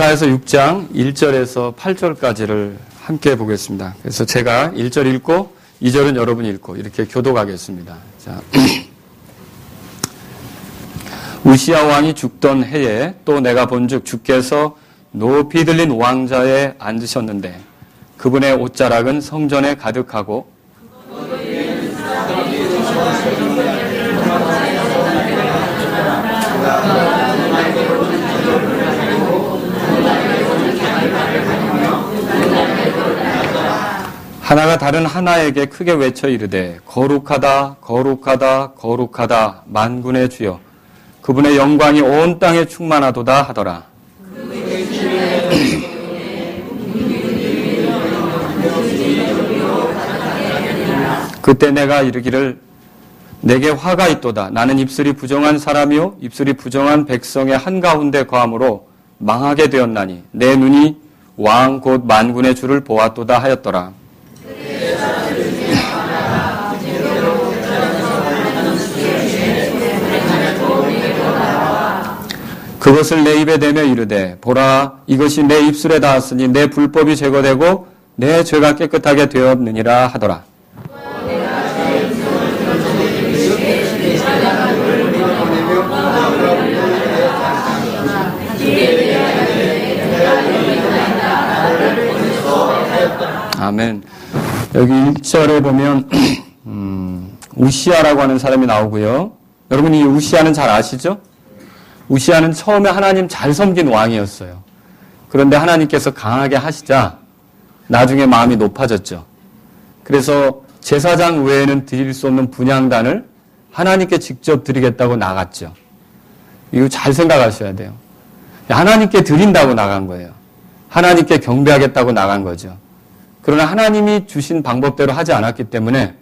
이사야서 6장 1절에서 8절까지를 함께 보겠습니다. 그래서 제가 1절 읽고 2절은 여러분이 읽고 이렇게 교독하겠습니다. 자, 우시야 왕이 죽던 해에 또 내가 본즉 주께서 높이 들린 왕자에 앉으셨는데 그분의 옷자락은 성전에 가득하고 하나가 다른 하나에게 크게 외쳐 이르되 거룩하다 거룩하다 거룩하다 만군의 주여 그분의 영광이 온 땅에 충만하도다 하더라. 그때 내가 이르기를 내게 화가 있도다. 나는 입술이 부정한 사람이요 입술이 부정한 백성의 한가운데 거함으로 망하게 되었나니 내 눈이 왕 곧 만군의 주를 보았도다 하였더라. 그것을 내 입에 대며 이르되 보라 이것이 내 입술에 닿았으니 내 불법이 제거되고 내 죄가 깨끗하게 되었느니라 하더라. 아멘. 여기 1절에 보면 우시야라고 하는 사람이 나오고요. 여러분 이 우시야는 잘 아시죠? 우시야는 처음에 하나님 잘 섬긴 왕이었어요. 그런데 하나님께서 강하게 하시자 나중에 마음이 높아졌죠. 그래서 제사장 외에는 드릴 수 없는 분향단을 하나님께 직접 드리겠다고 나갔죠. 이거 잘 생각하셔야 돼요. 하나님께 드린다고 나간 거예요. 하나님께 경배하겠다고 나간 거죠. 그러나 하나님이 주신 방법대로 하지 않았기 때문에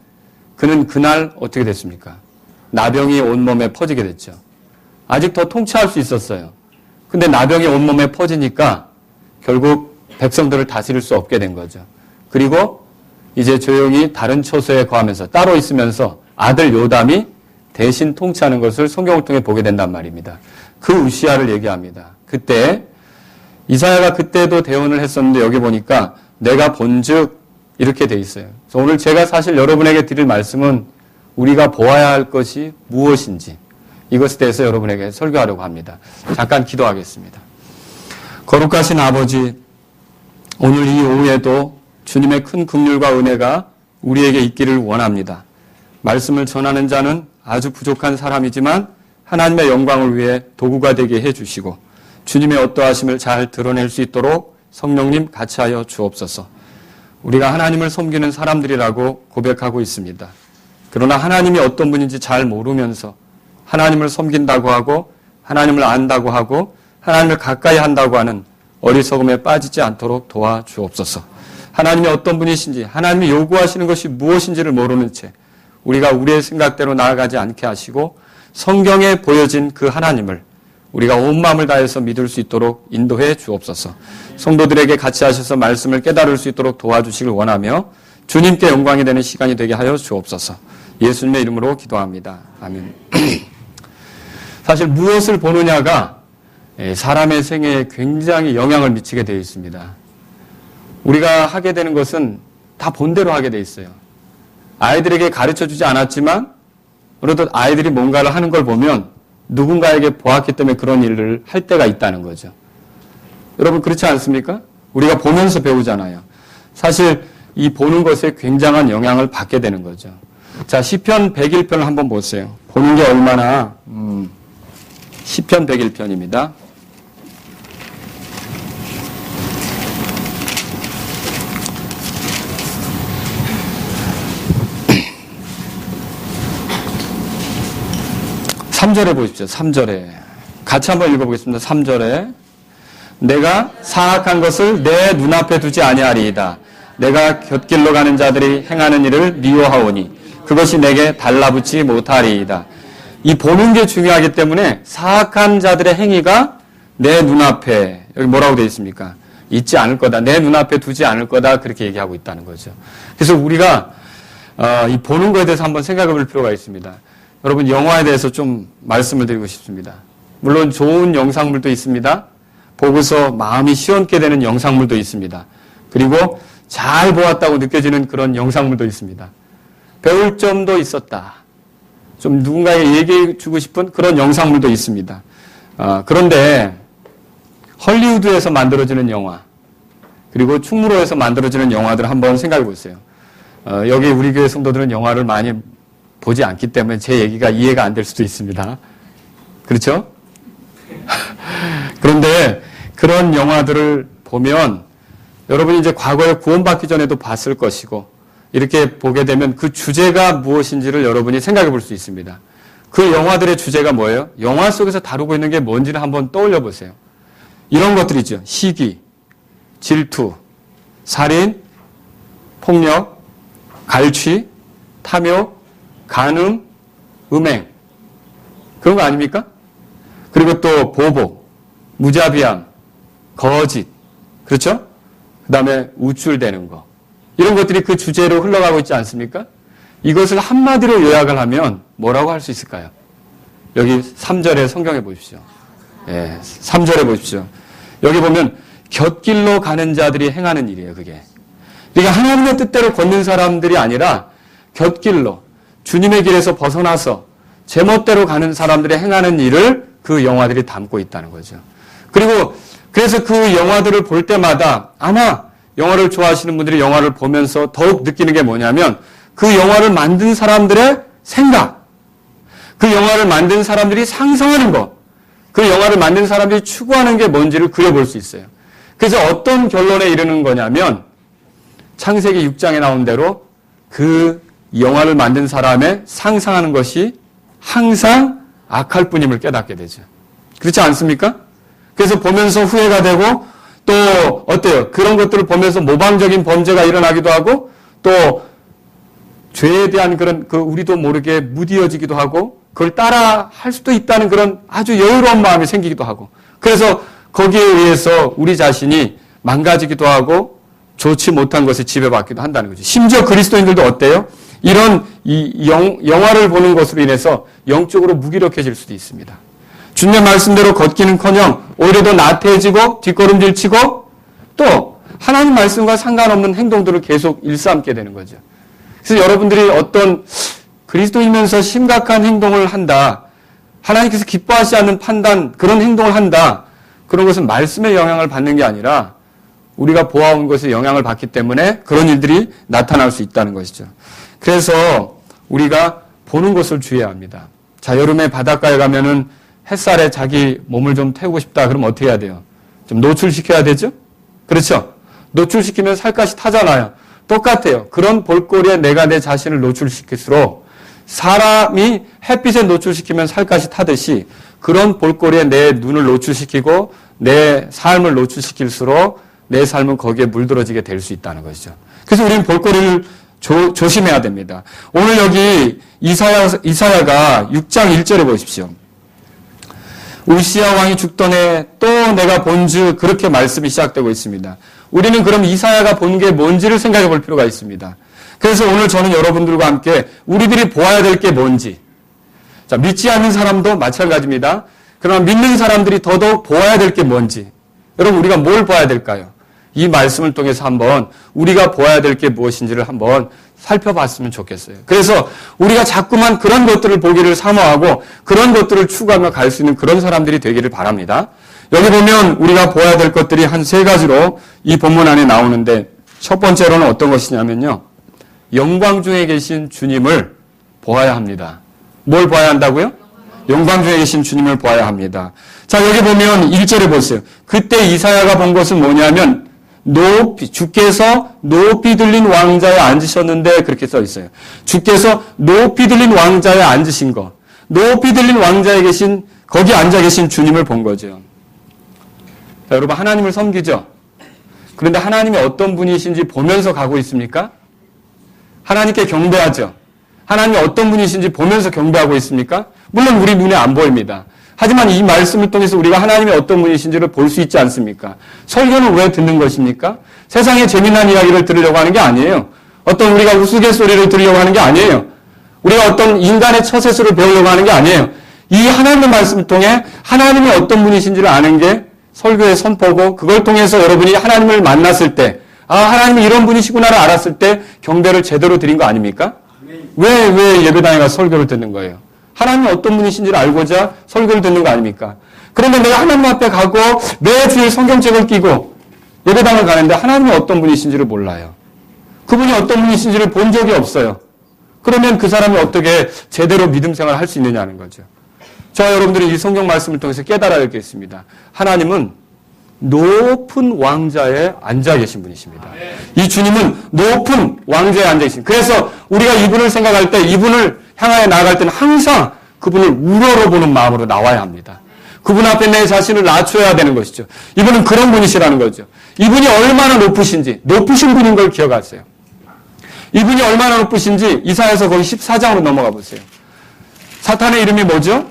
그는 그날 어떻게 됐습니까? 나병이 온몸에 퍼지게 됐죠. 아직 더 통치할 수 있었어요. 근데 나병이 온몸에 퍼지니까 결국 백성들을 다스릴 수 없게 된 거죠. 그리고 이제 조용히 다른 처소에 거하면서 따로 있으면서 아들 요담이 대신 통치하는 것을 성경을 통해 보게 된단 말입니다. 그 우시야를 얘기합니다. 그때 이사야가 그때도 대언을 했었는데 여기 보니까 내가 본즉 이렇게 돼 있어요. 그래서 오늘 제가 사실 여러분에게 드릴 말씀은 우리가 보아야 할 것이 무엇인지 이것에 대해서 여러분에게 설교하려고 합니다. 잠깐 기도하겠습니다. 거룩하신 아버지, 오늘 이 오후에도 주님의 큰 긍휼과 은혜가 우리에게 있기를 원합니다. 말씀을 전하는 자는 아주 부족한 사람이지만 하나님의 영광을 위해 도구가 되게 해주시고 주님의 어떠하심을 잘 드러낼 수 있도록 성령님 같이 하여 주옵소서. 우리가 하나님을 섬기는 사람들이라고 고백하고 있습니다. 그러나 하나님이 어떤 분인지 잘 모르면서 하나님을 섬긴다고 하고 하나님을 안다고 하고 하나님을 가까이 한다고 하는 어리석음에 빠지지 않도록 도와주옵소서. 하나님이 어떤 분이신지 하나님이 요구하시는 것이 무엇인지를 모르는 채 우리가 우리의 생각대로 나아가지 않게 하시고 성경에 보여진 그 하나님을 우리가 온 마음을 다해서 믿을 수 있도록 인도해 주옵소서. 성도들에게 같이 하셔서 말씀을 깨달을 수 있도록 도와주시길 원하며 주님께 영광이 되는 시간이 되게 하여 주옵소서. 예수님의 이름으로 기도합니다. 아멘. 사실 무엇을 보느냐가 사람의 생애에 굉장히 영향을 미치게 되어 있습니다. 우리가 하게 되는 것은 다 본대로 하게 되어 있어요. 아이들에게 가르쳐주지 않았지만 그래도 아이들이 뭔가를 하는 걸 보면 누군가에게 보았기 때문에 그런 일을 할 때가 있다는 거죠. 여러분 그렇지 않습니까? 우리가 보면서 배우잖아요. 사실 이 보는 것에 굉장한 영향을 받게 되는 거죠. 자, 시편 101편을 한번 보세요. 보는 게 얼마나 시편 101편입니다. 삼절에 보십시오. 3절에. 같이 한번 읽어보겠습니다. 3절에. 내가 사악한 것을 내 눈앞에 두지 아니하리이다. 내가 곁길로 가는 자들이 행하는 일을 미워하오니 그것이 내게 달라붙지 못하리이다. 이 보는 게 중요하기 때문에 사악한 자들의 행위가 내 눈앞에 여기 뭐라고 되어 있습니까? 있지 않을 거다. 내 눈앞에 두지 않을 거다. 그렇게 얘기하고 있다는 거죠. 그래서 우리가 이 보는 거에 대해서 한번 생각해 볼 필요가 있습니다. 여러분 영화에 대해서 좀 말씀을 드리고 싶습니다. 물론 좋은 영상물도 있습니다. 보고서 마음이 시원케 되는 영상물도 있습니다. 그리고 잘 보았다고 느껴지는 그런 영상물도 있습니다. 배울 점도 있었다. 좀 누군가에게 얘기해 주고 싶은 그런 영상물도 있습니다. 그런데 헐리우드에서 만들어지는 영화, 그리고 충무로에서 만들어지는 영화들을 한번 생각해 보세요. 여기 우리 교회 성도들은 영화를 많이 보지 않기 때문에 제 얘기가 이해가 안 될 수도 있습니다. 그렇죠? 그런데 그런 영화들을 보면 여러분이 이제 과거에 구원받기 전에도 봤을 것이고 이렇게 보게 되면 그 주제가 무엇인지를 여러분이 생각해 볼 수 있습니다. 그 영화들의 주제가 뭐예요? 영화 속에서 다루고 있는 게 뭔지를 한번 떠올려 보세요. 이런 것들이죠. 시기, 질투, 살인, 폭력, 갈취, 탐욕, 간음, 음행. 그런 거 아닙니까? 그리고 또 보복, 무자비함, 거짓. 그렇죠? 그 다음에 우쭐대는 거. 이런 것들이 그 주제로 흘러가고 있지 않습니까? 이것을 한마디로 요약을 하면 뭐라고 할 수 있을까요? 여기 3절에 성경에 보십시오. 예, 3절에 보십시오. 여기 보면 곁길로 가는 자들이 행하는 일이에요, 그게. 그러니까 하나님의 뜻대로 걷는 사람들이 아니라 곁길로 주님의 길에서 벗어나서 제멋대로 가는 사람들이 행하는 일을 그 영화들이 담고 있다는 거죠. 그리고 그래서 그 영화들을 볼 때마다 아마 영화를 좋아하시는 분들이 영화를 보면서 더욱 느끼는 게 뭐냐면 그 영화를 만든 사람들의 생각, 그 영화를 만든 사람들이 상상하는 것, 그 영화를 만든 사람들이 추구하는 게 뭔지를 그려볼 수 있어요. 그래서 어떤 결론에 이르는 거냐면 창세기 6장에 나온 대로 그 영화를 만든 사람의 상상하는 것이 항상 악할 뿐임을 깨닫게 되죠. 그렇지 않습니까? 그래서 보면서 후회가 되고 또 어때요? 그런 것들을 보면서 모방적인 범죄가 일어나기도 하고 또 죄에 대한 그런 우리도 모르게 무디어지기도 하고 그걸 따라 할 수도 있다는 그런 아주 여유로운 마음이 생기기도 하고 그래서 거기에 의해서 우리 자신이 망가지기도 하고 좋지 못한 것에 지배받기도 한다는 거죠. 심지어 그리스도인들도 어때요? 이런 영화를 보는 것으로 인해서 영적으로 무기력해질 수도 있습니다. 주님의 말씀대로 걷기는커녕 오히려 더 나태해지고 뒷걸음질 치고 또 하나님 말씀과 상관없는 행동들을 계속 일삼게 되는 거죠. 그래서 여러분들이 어떤 그리스도이면서 심각한 행동을 한다. 하나님께서 기뻐하지 않는 판단, 그런 행동을 한다. 그런 것은 말씀의 영향을 받는 게 아니라 우리가 보아온 것에 영향을 받기 때문에 그런 일들이 나타날 수 있다는 것이죠. 그래서 우리가 보는 것을 주의해야 합니다. 자, 여름에 바닷가에 가면은 햇살에 자기 몸을 좀 태우고 싶다. 그러면 어떻게 해야 돼요? 좀 노출시켜야 되죠? 그렇죠? 노출시키면 살갗이 타잖아요. 똑같아요. 그런 볼거리에 내가 내 자신을 노출시킬수록 사람이 햇빛에 노출시키면 살갗이 타듯이 그런 볼거리에 내 눈을 노출시키고 내 삶을 노출시킬수록 내 삶은 거기에 물들어지게 될 수 있다는 것이죠. 그래서 우리는 볼거리를 조심해야 됩니다. 오늘 여기 이사야가 6장 1절에 보십시오. 우시야 왕이 죽던 해 또 내가 본즉 그렇게 말씀이 시작되고 있습니다. 우리는 그럼 이사야가 본 게 뭔지를 생각해 볼 필요가 있습니다. 그래서 오늘 저는 여러분들과 함께 우리들이 보아야 될 게 뭔지, 자, 믿지 않는 사람도 마찬가지입니다. 그러나 믿는 사람들이 더더욱 보아야 될 게 뭔지, 여러분 우리가 뭘 봐야 될까요? 이 말씀을 통해서 한번 우리가 보아야 될 게 무엇인지를 한번 살펴봤으면 좋겠어요. 그래서 우리가 자꾸만 그런 것들을 보기를 사모하고 그런 것들을 추구하며 갈 수 있는 그런 사람들이 되기를 바랍니다. 여기 보면 우리가 보아야 될 것들이 한 세 가지로 이 본문 안에 나오는데 첫 번째로는 어떤 것이냐면요. 영광 중에 계신 주님을 보아야 합니다. 뭘 보아야 한다고요? 영광 중에 계신 주님을 보아야 합니다. 자, 여기 보면 1절에 보세요. 그때 이사야가 본 것은 뭐냐면 주께서 높이 들린 왕자에 앉으셨는데 그렇게 써 있어요. 주께서 높이 들린 왕자에 앉으신 것. 높이 들린 왕자에 계신 거기 앉아 계신 주님을 본 거죠. 자, 여러분 하나님을 섬기죠. 그런데 하나님이 어떤 분이신지 보면서 가고 있습니까? 하나님께 경배하죠. 하나님이 어떤 분이신지 보면서 경배하고 있습니까? 물론 우리 눈에 안 보입니다. 하지만 이 말씀을 통해서 우리가 하나님이 어떤 분이신지를 볼 수 있지 않습니까? 설교는 왜 듣는 것입니까? 세상의 재미난 이야기를 들으려고 하는 게 아니에요. 어떤 우리가 우스갯소리를 들으려고 하는 게 아니에요. 우리가 어떤 인간의 처세술을 배우려고 하는 게 아니에요. 이 하나님의 말씀을 통해 하나님이 어떤 분이신지를 아는 게 설교의 선포고 그걸 통해서 여러분이 하나님을 만났을 때 하나님이 이런 분이시구나를 알았을 때 경배를 제대로 드린 거 아닙니까? 왜 예배당에 가서 설교를 듣는 거예요? 하나님이 어떤 분이신지를 알고자 설교를 듣는 거 아닙니까? 그런데 내가 하나님 앞에 가고 매주일 성경책을 끼고 예배당을 가는데 하나님이 어떤 분이신지를 몰라요. 그분이 어떤 분이신지를 본 적이 없어요. 그러면 그 사람이 어떻게 제대로 믿음 생활을 할 수 있느냐는 거죠. 저와 여러분들이 이 성경 말씀을 통해서 깨달아야 겠습니다. 하나님은 높은 왕자에 앉아 계신 분이십니다. 이 주님은 높은 왕자에 앉아 계신. 그래서 우리가 이분을 생각할 때, 이분을 향하여 나아갈 때는 항상 그분을 우러러보는 마음으로 나와야 합니다. 그분 앞에 내 자신을 낮춰야 되는 것이죠. 이분은 그런 분이시라는 거죠. 이분이 얼마나 높으신지, 높으신 분인 걸 기억하세요. 이분이 얼마나 높으신지 이사야서 거기 14장으로 넘어가 보세요. 사탄의 이름이 뭐죠?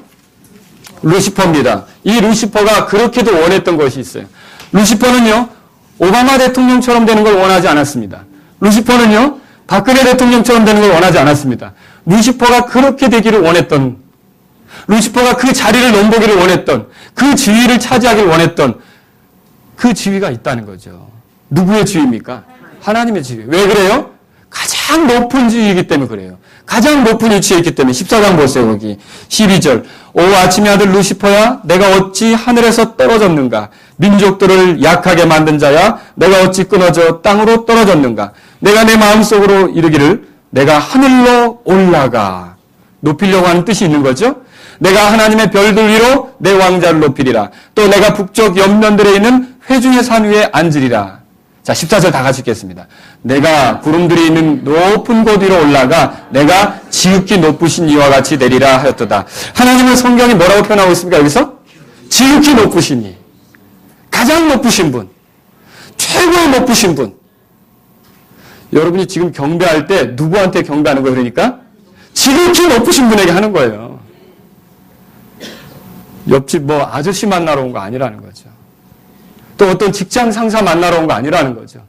루시퍼입니다. 이 루시퍼가 그렇게도 원했던 것이 있어요. 루시퍼는요, 오바마 대통령처럼 되는 걸 원하지 않았습니다. 루시퍼는요, 박근혜 대통령처럼 되는 걸 원하지 않았습니다. 루시퍼가 그렇게 되기를 원했던, 루시퍼가 그 자리를 넘보기를 원했던, 그 지위를 차지하기를 원했던 그 지위가 있다는 거죠. 누구의 지위입니까? 하나님의 지위. 왜 그래요? 가장 높은 지위이기 때문에 그래요. 가장 높은 위치에 있기 때문에. 14장 보세요. 거기 12절. 오 아침의 아들 루시퍼야, 내가 어찌 하늘에서 떨어졌는가? 민족들을 약하게 만든 자야, 내가 어찌 끊어져 땅으로 떨어졌는가? 내가 내 마음속으로 이르기를 내가 하늘로 올라가. 높이려고 하는 뜻이 있는 거죠. 내가 하나님의 별들 위로 내 왕자를 높이리라. 또 내가 북쪽 옆면들에 있는 회중의 산 위에 앉으리라. 자, 14절 다 같이 읽겠습니다. 내가 구름들이 있는 높은 곳 위로 올라가 내가 지극히 높으신 이와 같이 내리라 하였도다. 하나님의 성경이 뭐라고 표현하고 있습니까? 여기서? 지극히 높으시니. 가장 높으신 분. 최고의 높으신 분. 여러분이 지금 경배할 때 누구한테 경배하는 거예요? 그러니까? 지극히 높으신 분에게 하는 거예요. 옆집 뭐 아저씨 만나러 온 거 아니라는 거죠. 또 어떤 직장 상사 만나러 온 거 아니라는 거죠.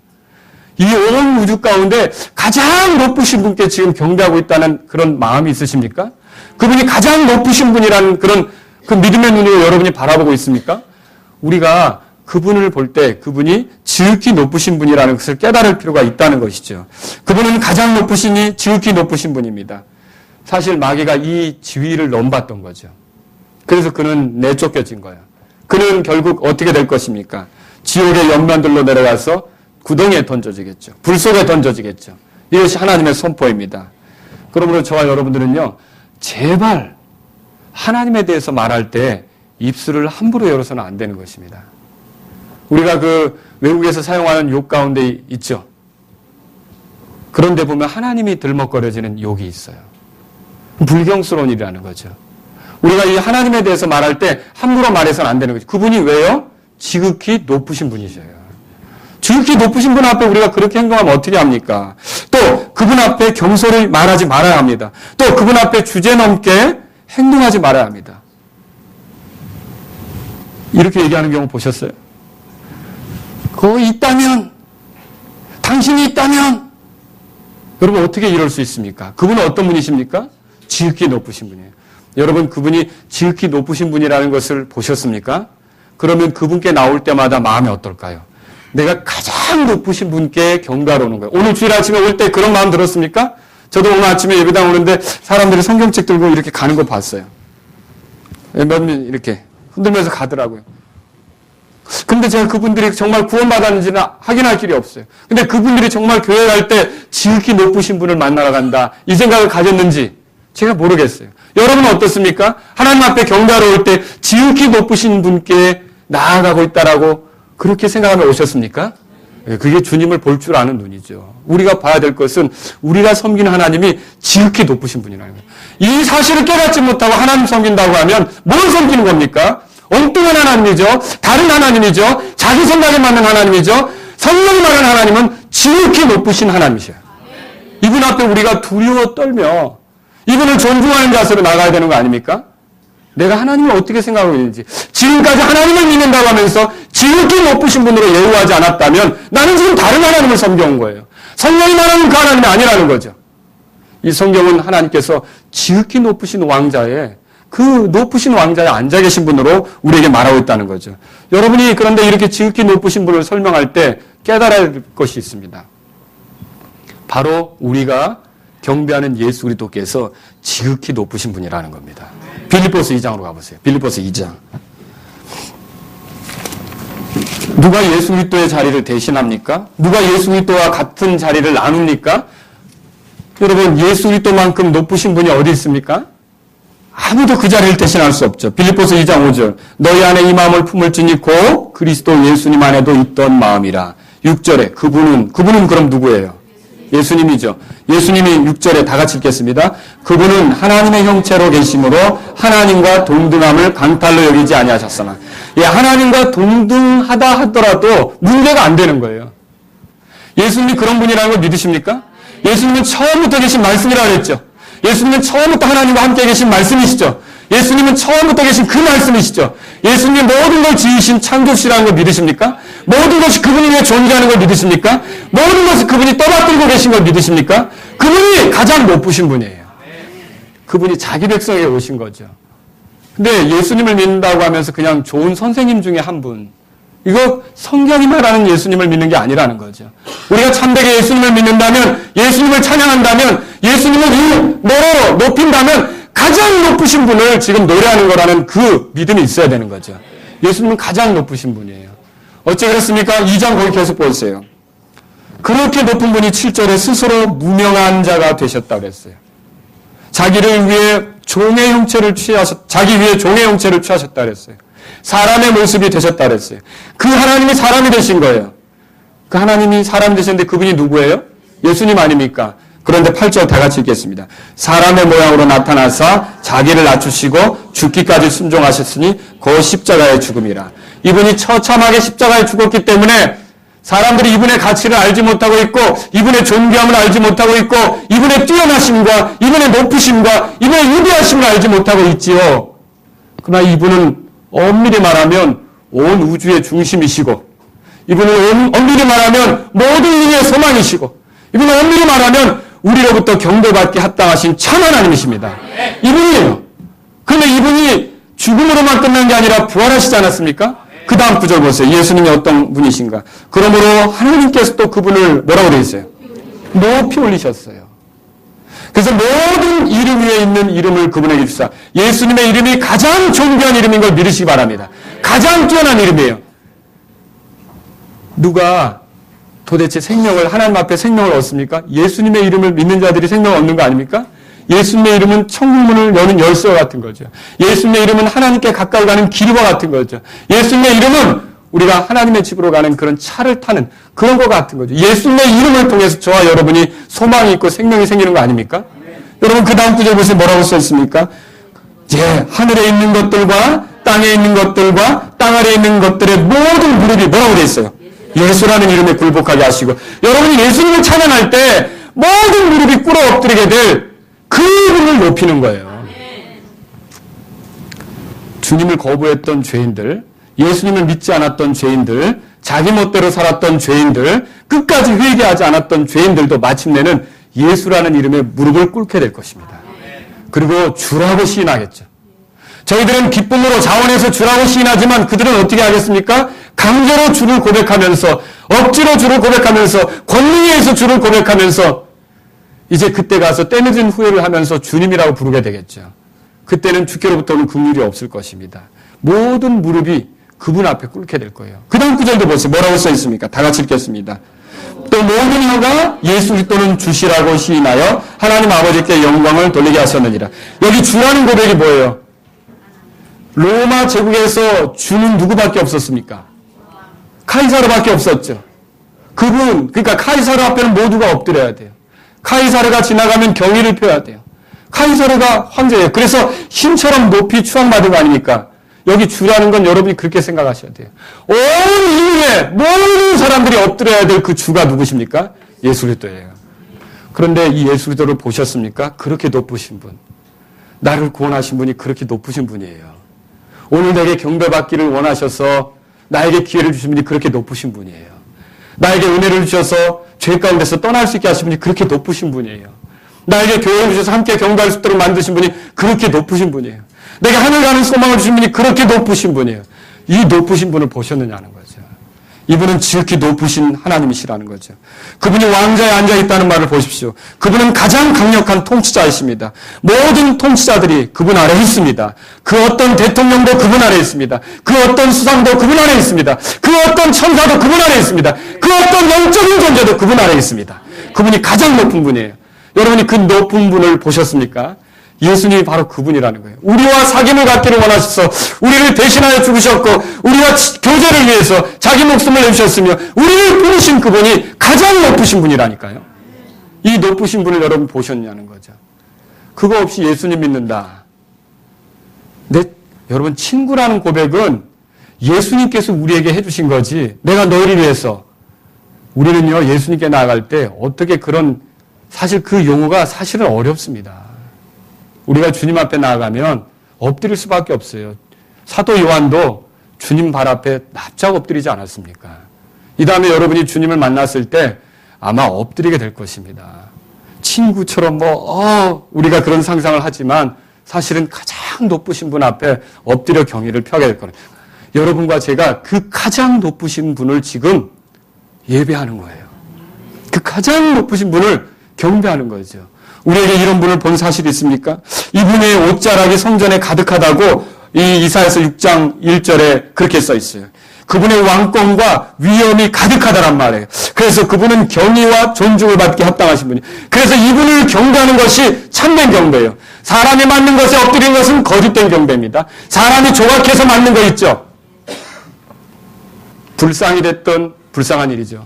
이 온 우주 가운데 가장 높으신 분께 지금 경배하고 있다는 그런 마음이 있으십니까? 그분이 가장 높으신 분이라는 그런 그 믿음의 눈으로 여러분이 바라보고 있습니까? 우리가 그분을 볼 때 그분이 지극히 높으신 분이라는 것을 깨달을 필요가 있다는 것이죠. 그분은 가장 높으시니 지극히 높으신 분입니다. 사실 마귀가 이 지위를 넘봤던 거죠. 그래서 그는 내쫓겨진 거예요. 그는 결국 어떻게 될 것입니까? 지옥의 옆면들로 내려가서 구덩이에 던져지겠죠. 불 속에 던져지겠죠. 이것이 하나님의 선포입니다. 그러므로 저와 여러분들은요, 제발 하나님에 대해서 말할 때 입술을 함부로 열어서는 안 되는 것입니다. 우리가 그 외국에서 사용하는 욕 가운데 있죠. 그런데 보면 하나님이 들먹거려지는 욕이 있어요. 불경스러운 일이라는 거죠. 우리가 이 하나님에 대해서 말할 때 함부로 말해서는 안 되는 거죠. 그분이 왜요? 지극히 높으신 분이셔요. 지극히 높으신 분 앞에 우리가 그렇게 행동하면 어떻게 합니까? 또 그분 앞에 경솔히 말하지 말아야 합니다. 또 그분 앞에 주제넘게 행동하지 말아야 합니다. 이렇게 얘기하는 경우 보셨어요? 거기 있다면, 당신이 있다면, 여러분 어떻게 이럴 수 있습니까? 그분은 어떤 분이십니까? 지극히 높으신 분이에요. 여러분 그분이 지극히 높으신 분이라는 것을 보셨습니까? 그러면 그분께 나올 때마다 마음이 어떨까요? 내가 가장 높으신 분께 경배하러 오는 거예요. 오늘 주일 아침에 올 때 그런 마음 들었습니까? 저도 오늘 아침에 예배당 오는데 사람들이 성경책 들고 이렇게 가는 거 봤어요. 몇몇 이렇게 흔들면서 가더라고요. 근데 제가 그분들이 정말 구원받았는지는 확인할 길이 없어요. 근데 그분들이 정말 교회 갈 때 지극히 높으신 분을 만나러 간다, 이 생각을 가졌는지 제가 모르겠어요. 여러분은 어떻습니까? 하나님 앞에 경배하러 올 때 지극히 높으신 분께 나아가고 있다라고 그렇게 생각하며 오셨습니까? 그게 주님을 볼 줄 아는 눈이죠. 우리가 봐야 될 것은 우리가 섬기는 하나님이 지극히 높으신 분이라는 거예요. 이 사실을 깨닫지 못하고 하나님 섬긴다고 하면 뭘 섬기는 겁니까? 엉뚱한 하나님이죠. 다른 하나님이죠. 자기 생각에 맞는 하나님이죠. 성령이 말하는 하나님은 지극히 높으신 하나님이셔요. 이분 앞에 우리가 두려워 떨며 이분을 존중하는 자세로 나가야 되는 거 아닙니까? 내가 하나님을 어떻게 생각하고 있는지, 지금까지 하나님을 믿는다고 하면서 지극히 높으신 분으로 예우하지 않았다면 나는 지금 다른 하나님을 섬겨온 거예요. 성령이 말하는 그 하나님이 아니라는 거죠. 이 성경은 하나님께서 지극히 높으신 왕자에 그 높으신 왕자에 앉아 계신 분으로 우리에게 말하고 있다는 거죠. 여러분이 그런데 이렇게 지극히 높으신 분을 설명할 때 깨달아야 할 것이 있습니다. 바로 우리가 경배하는 예수 그리스도께서 지극히 높으신 분이라는 겁니다. 빌립보서 2장으로 가보세요. 빌립보서 2장. 누가 예수 그리스도의 자리를 대신합니까? 누가 예수 그리스도와 같은 자리를 나눕니까? 여러분, 예수 그리스도만큼 높으신 분이 어디 있습니까? 아무도 그 자리를 대신할 수 없죠. 빌립보서 2장 5절. 너희 안에 이 마음을 품을지니 곧 그리스도 예수님 안에도 있던 마음이라. 6절에 그분은 그럼 누구예요? 예수님이죠. 예수님이 6절에 다 같이 읽겠습니다. 그분은 하나님의 형체로 계심으로 하나님과 동등함을 강탈로 여기지 아니하셨으나. 예, 하나님과 동등하다 하더라도 문제가 안 되는 거예요. 예수님이 그런 분이라는 걸 믿으십니까? 예수님은 처음부터 계신 말씀이라고 그랬죠. 예수님은 처음부터 하나님과 함께 계신 말씀이시죠. 예수님은 처음부터 계신 그 말씀이시죠. 예수님이 모든 걸 지으신 창조주라는 걸 믿으십니까? 모든 것이 그분이 위해 존재하는 걸 믿으십니까? 모든 것을 그분이 떠받들고 계신 걸 믿으십니까? 그분이 가장 높으신 분이에요. 그분이 자기 백성에게 오신 거죠. 근데 예수님을 믿는다고 하면서 그냥 좋은 선생님 중에 한 분, 이거 성경이 말하는 예수님을 믿는 게 아니라는 거죠. 우리가 참되게 예수님을 믿는다면, 예수님을 찬양한다면, 예수님을 노래로 높인다면 가장 높으신 분을 지금 노래하는 거라는 그 믿음이 있어야 되는 거죠. 예수님은 가장 높으신 분이에요. 어째 그렇습니까? 2장 거기 계속 보세요. 그렇게 높은 분이 7절에 스스로 무명한 자가 되셨다고 했어요. 자기 위해 종의 형체를 취하셨다 그랬어요. 사람의 모습이 되셨다 그랬어요. 그 하나님이 사람이 되신 거예요. 그 하나님이 사람이 되셨는데 그분이 누구예요? 예수님 아닙니까? 그런데 8절 다 같이 읽겠습니다. 사람의 모양으로 나타나사 자기를 낮추시고 죽기까지 순종하셨으니 그 십자가의 죽음이라. 이분이 처참하게 십자가에 죽었기 때문에 사람들이 이분의 가치를 알지 못하고 있고 이분의 존귀함을 알지 못하고 있고 이분의 뛰어나심과 이분의 높으심과 이분의 위대하심을 알지 못하고 있지요. 그러나 이분은 엄밀히 말하면 온 우주의 중심이시고 이분은 엄밀히 말하면 모든 인의 소망이시고 이분은 엄밀히 말하면 우리로부터 경배받기 합당하신 참 하나님이십니다. 이분이에요. 그런데 이분이 죽음으로만 끝난 게 아니라 부활하시지 않았습니까? 그 다음 구절 보세요. 예수님이 어떤 분이신가. 그러므로 하나님께서 또 그분을 뭐라고 되어 있어요? 높이 올리셨어요. 그래서 모든 이름 위에 있는 이름을 그분에게 주사. 예수님의 이름이 가장 존귀한 이름인 걸 믿으시기 바랍니다. 가장 뛰어난 이름이에요. 누가 도대체 생명을 하나님 앞에 생명을 얻습니까? 예수님의 이름을 믿는 자들이 생명을 얻는 거 아닙니까? 예수님의 이름은 천국문을 여는 열쇠와 같은 거죠. 예수님의 이름은 하나님께 가까이 가는 길과 같은 거죠. 예수님의 이름은 우리가 하나님의 집으로 가는 그런 차를 타는 그런 것 같은 거죠. 예수님의 이름을 통해서 저와 여러분이 소망이 있고 생명이 생기는 거 아닙니까? 여러분 그 다음 구절 보세요. 뭐라고 써 있습니까? 하늘에 있는 것들과 땅에 있는 것들과 땅 아래에 있는 것들의 모든 무릎이 뭐라고 되어 있어요? 예수라는 이름에 굴복하게 하시고 여러분이 예수님을 찬양할 때 모든 무릎이 꿇어 엎드리게 될 그분을 높이는 거예요. 주님을 거부했던 죄인들, 예수님을 믿지 않았던 죄인들, 자기 멋대로 살았던 죄인들, 끝까지 회개하지 않았던 죄인들도 마침내는 예수라는 이름에 무릎을 꿇게 될 것입니다. 그리고 주라고 시인하겠죠. 저희들은 기쁨으로 자원해서 주라고 시인하지만 그들은 어떻게 하겠습니까? 강제로 주를 고백하면서 억지로 주를 고백하면서 권능에 의해서 주를 고백하면서 이제 그때 가서 때늦은 후회를 하면서 주님이라고 부르게 되겠죠. 그때는 주께로부터는 긍휼이 없을 것입니다. 모든 무릎이 그분 앞에 꿇게 될 거예요. 그 다음 구절도 보세요. 뭐라고 써 있습니까? 다 같이 읽겠습니다. 또 모든 혀가 예수 그리스도는 주시라고 시인하여 하나님 아버지께 영광을 돌리게 하셨느니라. 여기 주라는 고백이 뭐예요? 로마 제국에서 주는 누구밖에 없었습니까? 카이사르밖에 없었죠. 그러니까 카이사르 앞에는 모두가 엎드려야 돼요. 카이사르가 지나가면 경의를 표해야 돼요. 카이사르가 황제예요. 그래서 신처럼 높이 추앙받은 거 아닙니까? 여기 주라는 건 여러분이 그렇게 생각하셔야 돼요. 온 인류의 모든 사람들이 엎드려야 될 그 주가 누구십니까? 예수 그리스도예요. 그런데 이 예수 그리스도를 보셨습니까? 그렇게 높으신 분. 나를 구원하신 분이 그렇게 높으신 분이에요. 오늘 내게 경배받기를 원하셔서 나에게 기회를 주신 분이 그렇게 높으신 분이에요. 나에게 은혜를 주셔서 죄 가운데서 떠날 수 있게 하신 분이 그렇게 높으신 분이에요. 나에게 교회를 주셔서 함께 경배할 수 있도록 만드신 분이 그렇게 높으신 분이에요. 내게 하늘 가는 소망을 주신 분이 그렇게 높으신 분이에요. 이 높으신 분을 보셨느냐는 거죠. 이분은 지극히 높으신 하나님이시라는 거죠. 그분이 왕좌에 앉아있다는 말을 보십시오. 그분은 가장 강력한 통치자이십니다. 모든 통치자들이 그분 아래 있습니다. 그 어떤 대통령도 그분 아래 있습니다. 그 어떤 수상도 그분 아래 있습니다. 그 어떤 천사도 그분 아래 있습니다. 그 어떤 영적인 존재도 그분 아래 있습니다. 그분이 가장 높은 분이에요. 여러분이 그 높은 분을 보셨습니까? 예수님이 바로 그분이라는 거예요. 우리와 사귐을 갖기를 원하셔서 우리를 대신하여 죽으셨고 우리와 교제를 위해서 자기 목숨을 내주셨으며 우리를 부르신 그분이 가장 높으신 분이라니까요. 이 높으신 분을 여러분 보셨냐는 거죠. 그거 없이 예수님 믿는다. 여러분 친구라는 고백은 예수님께서 우리에게 해주신 거지 내가 너희를 위해서. 우리는요 예수님께 나아갈 때 어떻게 그런 사실 그 용어가 사실은 어렵습니다. 우리가 주님 앞에 나아가면 엎드릴 수밖에 없어요. 사도 요한도 주님 발 앞에 납작 엎드리지 않았습니까? 이 다음에 여러분이 주님을 만났을 때 아마 엎드리게 될 것입니다. 친구처럼 우리가 그런 상상을 하지만 사실은 가장 높으신 분 앞에 엎드려 경의를 펴게 될 거예요. 여러분과 제가 그 가장 높으신 분을 지금 예배하는 거예요. 그 가장 높으신 분을 경배하는 거죠. 우리에게 이런 분을 본 사실이 있습니까? 이분의 옷자락이 성전에 가득하다고 이 이사야서 6장 1절에 그렇게 써 있어요. 그분의 왕권과 위엄이 가득하다란 말이에요. 그래서 그분은 경의와 존중을 받기 합당하신 분이에요. 그래서 이분을 경배하는 것이 참된 경배예요. 사람이 맞는 것에 엎드리는 것은 거짓된 경배입니다. 사람이 조각해서 맞는 거 있죠. 불상이 됐든 불쌍한 일이죠.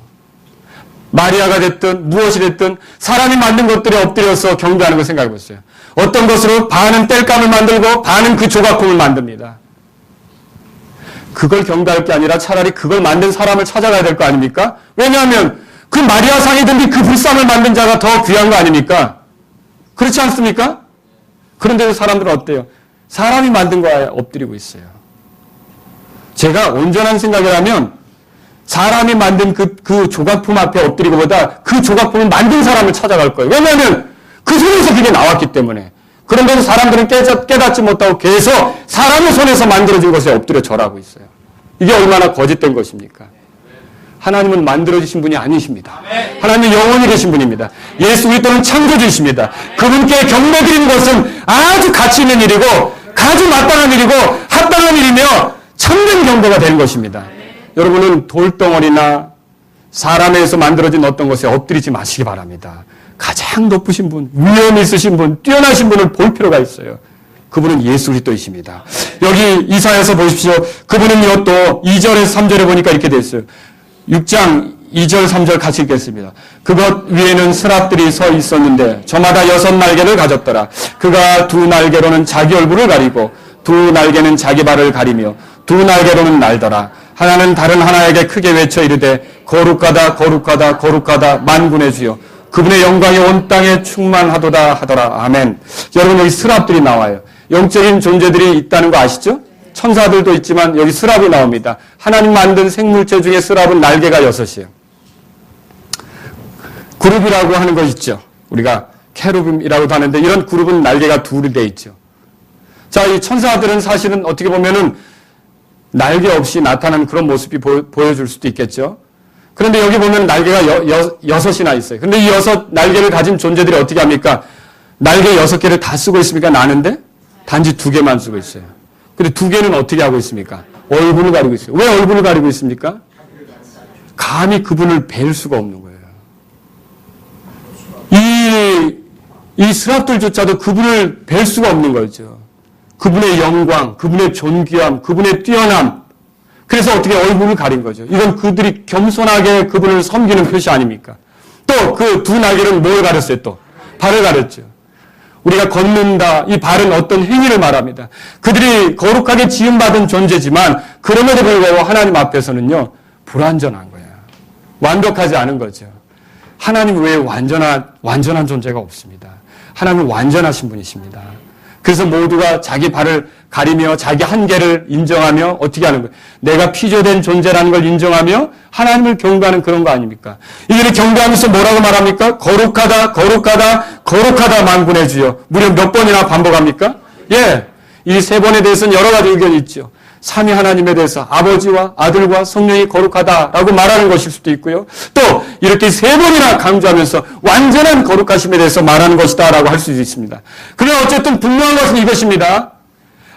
마리아가 됐든 무엇이 됐든 사람이 만든 것들에 엎드려서 경배하는 걸 생각해 보세요. 어떤 것으로 반은 땔감을 만들고 반은 그 조각품을 만듭니다. 그걸 경배할 게 아니라 차라리 그걸 만든 사람을 찾아가야 될 거 아닙니까? 왜냐하면 그 마리아상이든지 그 불상을 만든 자가 더 귀한 거 아닙니까? 그렇지 않습니까? 그런데도 사람들은 어때요? 사람이 만든 거에 엎드리고 있어요. 제가 온전한 생각을 하면 사람이 만든 그 조각품 앞에 엎드리고보다 그 조각품을 만든 사람을 찾아갈 거예요. 왜냐하면 그 손에서 그게 나왔기 때문에. 그런데도 사람들은 깨닫지 못하고 계속 사람의 손에서 만들어진 것에 엎드려 절하고 있어요. 이게 얼마나 거짓된 것입니까? 하나님은 만들어주신 분이 아니십니다. 하나님은 영원히 계신 분입니다. 예수 그리스도는 창조주이십니다. 그분께 경배드리는 것은 아주 가치 있는 일이고 아주 마땅한 일이고 합당한 일이며 참된 경배가 되는 것입니다. 여러분은 돌덩어리나 사람에서 만들어진 어떤 것에 엎드리지 마시기 바랍니다. 가장 높으신 분, 위엄 있으신 분, 뛰어나신 분을 볼 필요가 있어요. 그분은 예수 그리스도이십니다. 여기 이사야서 보십시오. 그분은요 또 2절에서 3절에 보니까 이렇게 되어 있어요. 6장 2절 3절 같이 읽겠습니다. 그것 위에는 스랍들이 서 있었는데 저마다 6날개를 가졌더라. 그가 두 날개로는 자기 얼굴을 가리고 두 날개는 자기 발을 가리며 두 날개로는 날더라. 하나는 다른 하나에게 크게 외쳐 이르되 거룩하다 거룩하다 거룩하다 만군의 주여 그분의 영광이 온 땅에 충만하도다 하더라. 아멘. 여러분 여기 스랍들이 나와요. 영적인 존재들이 있다는 거 아시죠? 천사들도 있지만 여기 스랍이 나옵니다. 하나님 만든 생물체 중에 스랍은 날개가 6이에요. 그룹이라고 하는 것 있죠. 우리가 케루빔이라고도 하는데 이런 그룹은 날개가 2이 돼 있죠. 자, 이 천사들은 사실은 어떻게 보면은 날개 없이 나타나는 그런 모습이 보여줄 수도 있겠죠. 그런데 여기 보면 날개가 6이나 있어요. 근데 이 6 날개를 가진 존재들이 어떻게 합니까? 날개 6개를 다 쓰고 있습니까? 나는데 단지 2개만 쓰고 있어요. 근데 2개는 어떻게 하고 있습니까? 얼굴을 가리고 있어요. 왜 얼굴을 가리고 있습니까? 감히 그분을 뵐 수가 없는 거예요. 이 스랍들조차도 그분을 뵐 수가 없는 거죠. 그분의 영광, 그분의 존귀함, 그분의 뛰어남. 그래서 어떻게 얼굴을 가린 거죠. 이건 그들이 겸손하게 그분을 섬기는 표시 아닙니까? 또 그 2 날개는 뭘 가렸어요 또? 발을 가렸죠. 우리가 걷는다. 이 발은 어떤 행위를 말합니다. 그들이 거룩하게 지음받은 존재지만 그럼에도 불구하고 하나님 앞에서는요. 불완전한 거예요. 완벽하지 않은 거죠. 하나님 외에 완전한 존재가 없습니다. 하나님은 완전하신 분이십니다. 그래서 모두가 자기 발을 가리며 자기 한계를 인정하며 어떻게 하는 거예요? 내가 피조된 존재라는 걸 인정하며 하나님을 경배하는 그런 거 아닙니까? 이들이 경배하면서 뭐라고 말합니까? 거룩하다, 거룩하다, 거룩하다 만군의 주여. 무려 몇 번이나 반복합니까? 예. 이 세 번에 대해서는 여러 가지 의견이 있죠. 삼위 하나님에 대해서 아버지와 아들과 성령이 거룩하다라고 말하는 것일 수도 있고요. 또 이렇게 세 번이나 강조하면서 완전한 거룩하심에 대해서 말하는 것이다라고 할 수도 있습니다. 그러나 어쨌든 분명한 것은 이것입니다.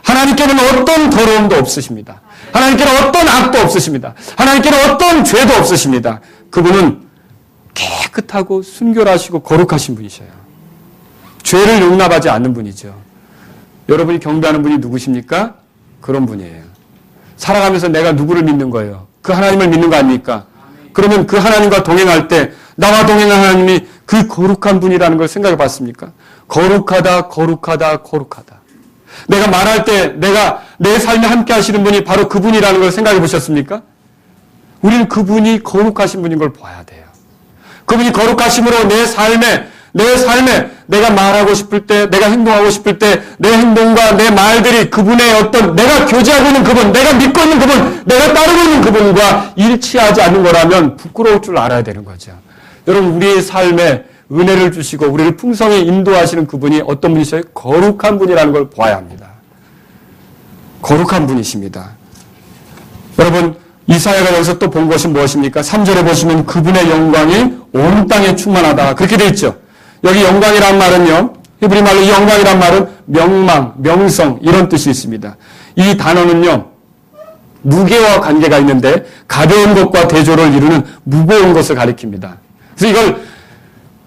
하나님께는 어떤 더러움도 없으십니다. 하나님께는 어떤 악도 없으십니다. 하나님께는 어떤 죄도 없으십니다. 그분은 깨끗하고 순결하시고 거룩하신 분이셔요. 죄를 용납하지 않는 분이죠. 여러분이 경배하는 분이 누구십니까? 그런 분이에요. 살아가면서 내가 누구를 믿는 거예요? 그 하나님을 믿는 거 아닙니까? 그러면 그 하나님과 동행할 때 나와 동행한 하나님이 그 거룩한 분이라는 걸 생각해 봤습니까? 거룩하다, 거룩하다, 거룩하다. 내가 말할 때 내가 내 삶에 함께 하시는 분이 바로 그분이라는 걸 생각해 보셨습니까? 우리는 그분이 거룩하신 분인 걸 봐야 돼요. 그분이 거룩하심으로 내 삶에 내가 말하고 싶을 때, 내가 행동하고 싶을 때, 내 행동과 내 말들이 그분의 어떤 내가 교제하고 있는 그분, 내가 믿고 있는 그분, 내가 따르고 있는 그분과 일치하지 않는 거라면 부끄러울 줄 알아야 되는 거죠. 여러분, 우리의 삶에 은혜를 주시고 우리를 풍성히 인도하시는 그분이 어떤 분이셔요? 거룩한 분이라는 걸 봐야 합니다. 거룩한 분이십니다. 여러분, 이사야가 여기서 또 본 것이 무엇입니까? 3절에 보시면 그분의 영광이 온 땅에 충만하다. 그렇게 되어 있죠. 여기 영광이란 말은요, 히브리 말로 이 영광이란 말은 명망, 명성 이런 뜻이 있습니다. 이 단어는요, 무게와 관계가 있는데 가벼운 것과 대조를 이루는 무거운 것을 가리킵니다. 그래서 이걸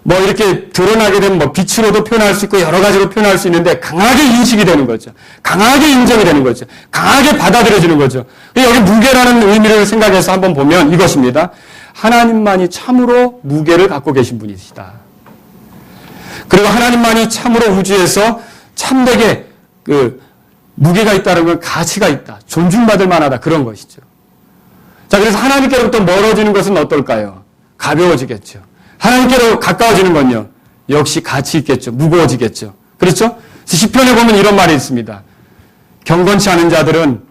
뭐 이렇게 드러나게 되면 빛으로도 표현할 수 있고 여러 가지로 표현할 수 있는데 강하게 인식이 되는 거죠. 강하게 인정이 되는 거죠. 강하게 받아들여지는 거죠. 여기 무게라는 의미를 생각해서 한번 보면 이것입니다. 하나님만이 참으로 무게를 갖고 계신 분이시다. 그리고 하나님만이 참으로 우주에서 참되게 무게가 있다는 건 가치가 있다. 존중받을 만하다. 그런 것이죠. 자, 그래서 하나님께로부터 멀어지는 것은 어떨까요? 가벼워지겠죠. 하나님께로 가까워지는 건요, 역시 가치 있겠죠. 무거워지겠죠. 그렇죠? 시편에 보면 이런 말이 있습니다. 경건치 않은 자들은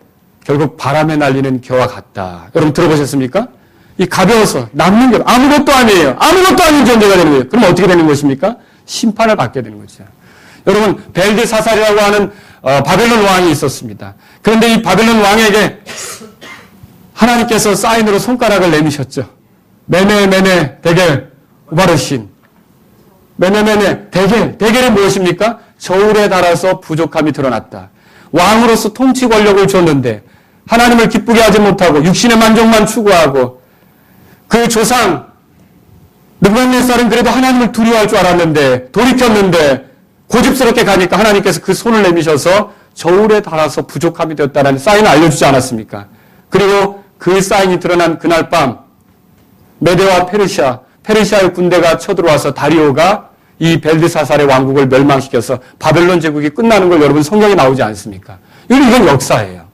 결국 바람에 날리는 겨와 같다. 여러분 들어보셨습니까? 이 가벼워서 남는 게 아무것도 아니에요. 아무것도 아닌 존재가 되는 거예요. 그럼 어떻게 되는 것입니까? 심판을 받게 되는 거죠. 여러분, 벨드사살이라고 하는 바벨론 왕이 있었습니다. 그런데 이 바벨론 왕에게 하나님께서 사인으로 손가락을 내미셨죠. 메네 데겔 우바르신. 메네 데겔은 무엇입니까? 저울에 달아서 부족함이 드러났다. 왕으로서 통치 권력을 줬는데 하나님을 기쁘게 하지 못하고 육신의 만족만 추구하고 그 조상 느부갓네살은 그래도 하나님을 두려워할 줄 알았는데 돌이켰는데 고집스럽게 가니까 하나님께서 그 손을 내미셔서 저울에 달아서 부족함이 되었다는 사인을 알려주지 않았습니까? 그리고 그 사인이 드러난 그날 밤 메데와 페르시아의 군대가 쳐들어와서 다리오가 이 벨드사살의 왕국을 멸망시켜서 바벨론 제국이 끝나는 걸 여러분 성경에 나오지 않습니까? 이건 역사예요.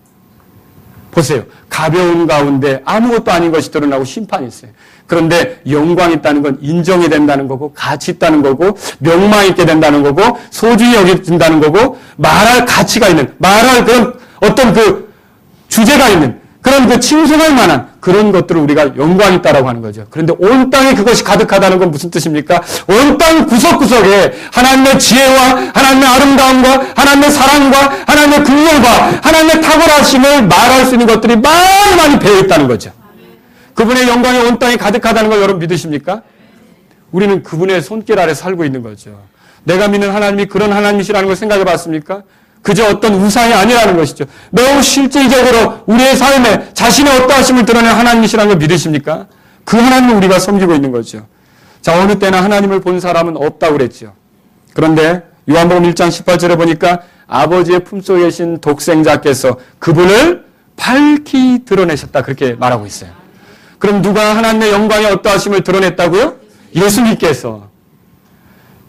보세요. 가벼운 가운데 아무것도 아닌 것이 드러나고 심판이 있어요. 그런데 영광이 있다는 건 인정이 된다는 거고 가치 있다는 거고 명망 있게 된다는 거고 소중히 여겨진다는 거고 말할 가치가 있는 말할 그런 어떤 그 주제가 있는 그런 그 칭송할 만한 그런 것들을 우리가 영광이 있다라고 하는 거죠. 그런데 온 땅에 그것이 가득하다는 건 무슨 뜻입니까? 온 땅 구석구석에 하나님의 지혜와 하나님의 아름다움과 하나님의 사랑과 하나님의 긍휼과 하나님의 탁월하심을 말할 수 있는 것들이 많이 배어 있다는 거죠. 그분의 영광이 온 땅에 가득하다는 걸 여러분 믿으십니까? 우리는 그분의 손길 아래 살고 있는 거죠. 내가 믿는 하나님이 그런 하나님이시라는 걸 생각해 봤습니까? 그저 어떤 우상이 아니라는 것이죠. 매우 실질적으로 우리의 삶에 자신의 어떠하심을 드러낸 하나님이시라는 걸 믿으십니까? 그 하나님을 우리가 섬기고 있는 거죠. 자, 어느 때나 하나님을 본 사람은 없다고 그랬죠. 그런데 요한복음 1장 18절에 보니까 아버지의 품속에 계신 독생자께서 그분을 밝히 드러내셨다. 그렇게 말하고 있어요. 그럼 누가 하나님의 영광의 어떠하심을 드러냈다고요? 예수님께서.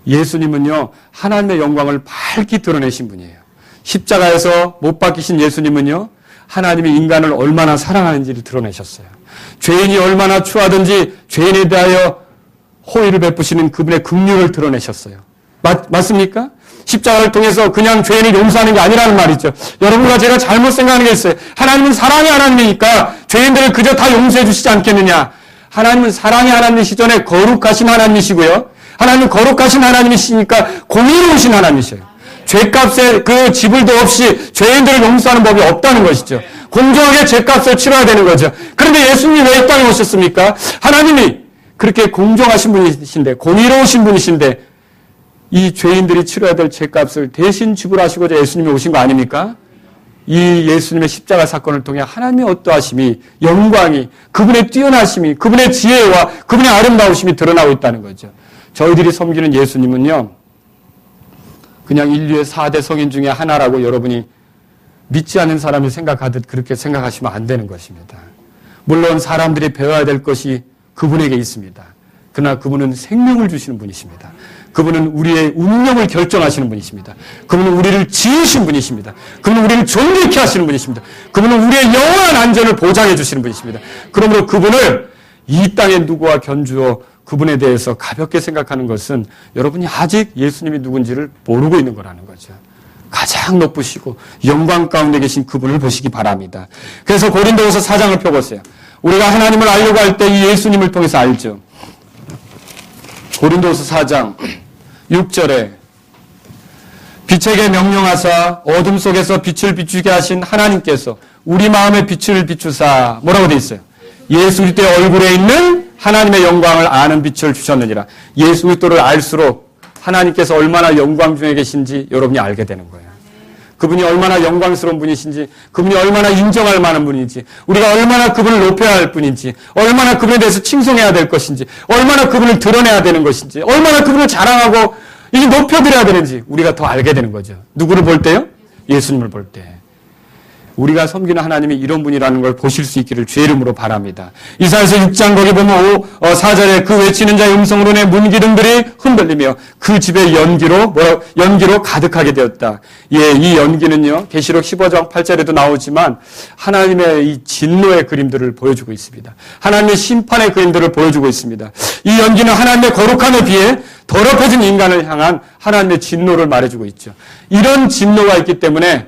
예수님은요, 하나님의 영광을 밝히 드러내신 분이에요. 십자가에서 못 박히신 예수님은요, 하나님이 인간을 얼마나 사랑하는지를 드러내셨어요. 죄인이 얼마나 추하든지 죄인에 대하여 호의를 베푸시는 그분의 긍휼을 드러내셨어요. 맞습니까? 십자가를 통해서 그냥 죄인을 용서하는 게 아니라는 말이죠. 여러분과 제가 잘못 생각하는 게 있어요. 하나님은 사랑의 하나님이니까 죄인들을 그저 다 용서해 주시지 않겠느냐. 하나님은 사랑의 하나님이시 전에 거룩하신 하나님이시고요. 하나님은 거룩하신 하나님이시니까 공의로우신 하나님이셔요. 죄값에 그 지불도 없이 죄인들을 용서하는 법이 없다는 것이죠. 공정하게 죄값을 치러야 되는 거죠. 그런데 예수님이 왜 이 땅에 오셨습니까? 하나님이 그렇게 공정하신 분이신데, 공의로우신 분이신데 이 죄인들이 치러야 될 죄값을 대신 지불하시고자 예수님이 오신 거 아닙니까? 이 예수님의 십자가 사건을 통해 하나님의 어떠하심이, 영광이, 그분의 뛰어나심이, 그분의 지혜와 그분의 아름다우심이 드러나고 있다는 거죠. 저희들이 섬기는 예수님은요, 그냥 인류의 4대 성인 중에 하나라고 여러분이 믿지 않는 사람이 생각하듯 그렇게 생각하시면 안 되는 것입니다. 물론 사람들이 배워야 될 것이 그분에게 있습니다. 그러나 그분은 생명을 주시는 분이십니다. 그분은 우리의 운명을 결정하시는 분이십니다. 그분은 우리를 지으신 분이십니다. 그분은 우리를 존귀케 하시는 분이십니다. 그분은 우리의 영원한 안전을 보장해 주시는 분이십니다. 그러므로 그분을 이 땅의 누구와 견주어 그분에 대해서 가볍게 생각하는 것은 여러분이 아직 예수님이 누군지를 모르고 있는 거라는 거죠. 가장 높으시고 영광 가운데 계신 그분을 보시기 바랍니다. 그래서 고린도후서 4장을 펴보세요. 우리가 하나님을 알려고 할 때 이 예수님을 통해서 알죠. 고린도후서 4장 6절에 빛에게 명령하사 어둠 속에서 빛을 비추게 하신 하나님께서 우리 마음의 빛을 비추사 뭐라고 되어 있어요? 예수 그리스도의 얼굴에 있는 하나님의 영광을 아는 빛을 주셨느니라. 예수 그리스도를 알수록 하나님께서 얼마나 영광 중에 계신지 여러분이 알게 되는 거예요. 그분이 얼마나 영광스러운 분이신지, 그분이 얼마나 인정할 만한 분인지, 우리가 얼마나 그분을 높여야 할 분인지, 얼마나 그분에 대해서 칭송해야 될 것인지, 얼마나 그분을 드러내야 되는 것인지, 얼마나 그분을 자랑하고 이게 높여드려야 되는지 우리가 더 알게 되는 거죠. 누구를 볼 때요? 예수님을 볼 때. 우리가 섬기는 하나님이 이런 분이라는 걸 보실 수 있기를 주의 이름으로 바랍니다. 이사야서 6장 거기 보면 4절에 그 외치는 자의 음성으로 내 문기둥들이 흔들리며 그 집에 연기로 가득하게 되었다. 예, 이 연기는요, 계시록 15장 8절에도 나오지만 하나님의 이 진노의 그림들을 보여주고 있습니다. 하나님의 심판의 그림들을 보여주고 있습니다. 이 연기는 하나님의 거룩함에 비해 더럽혀진 인간을 향한 하나님의 진노를 말해주고 있죠. 이런 진노가 있기 때문에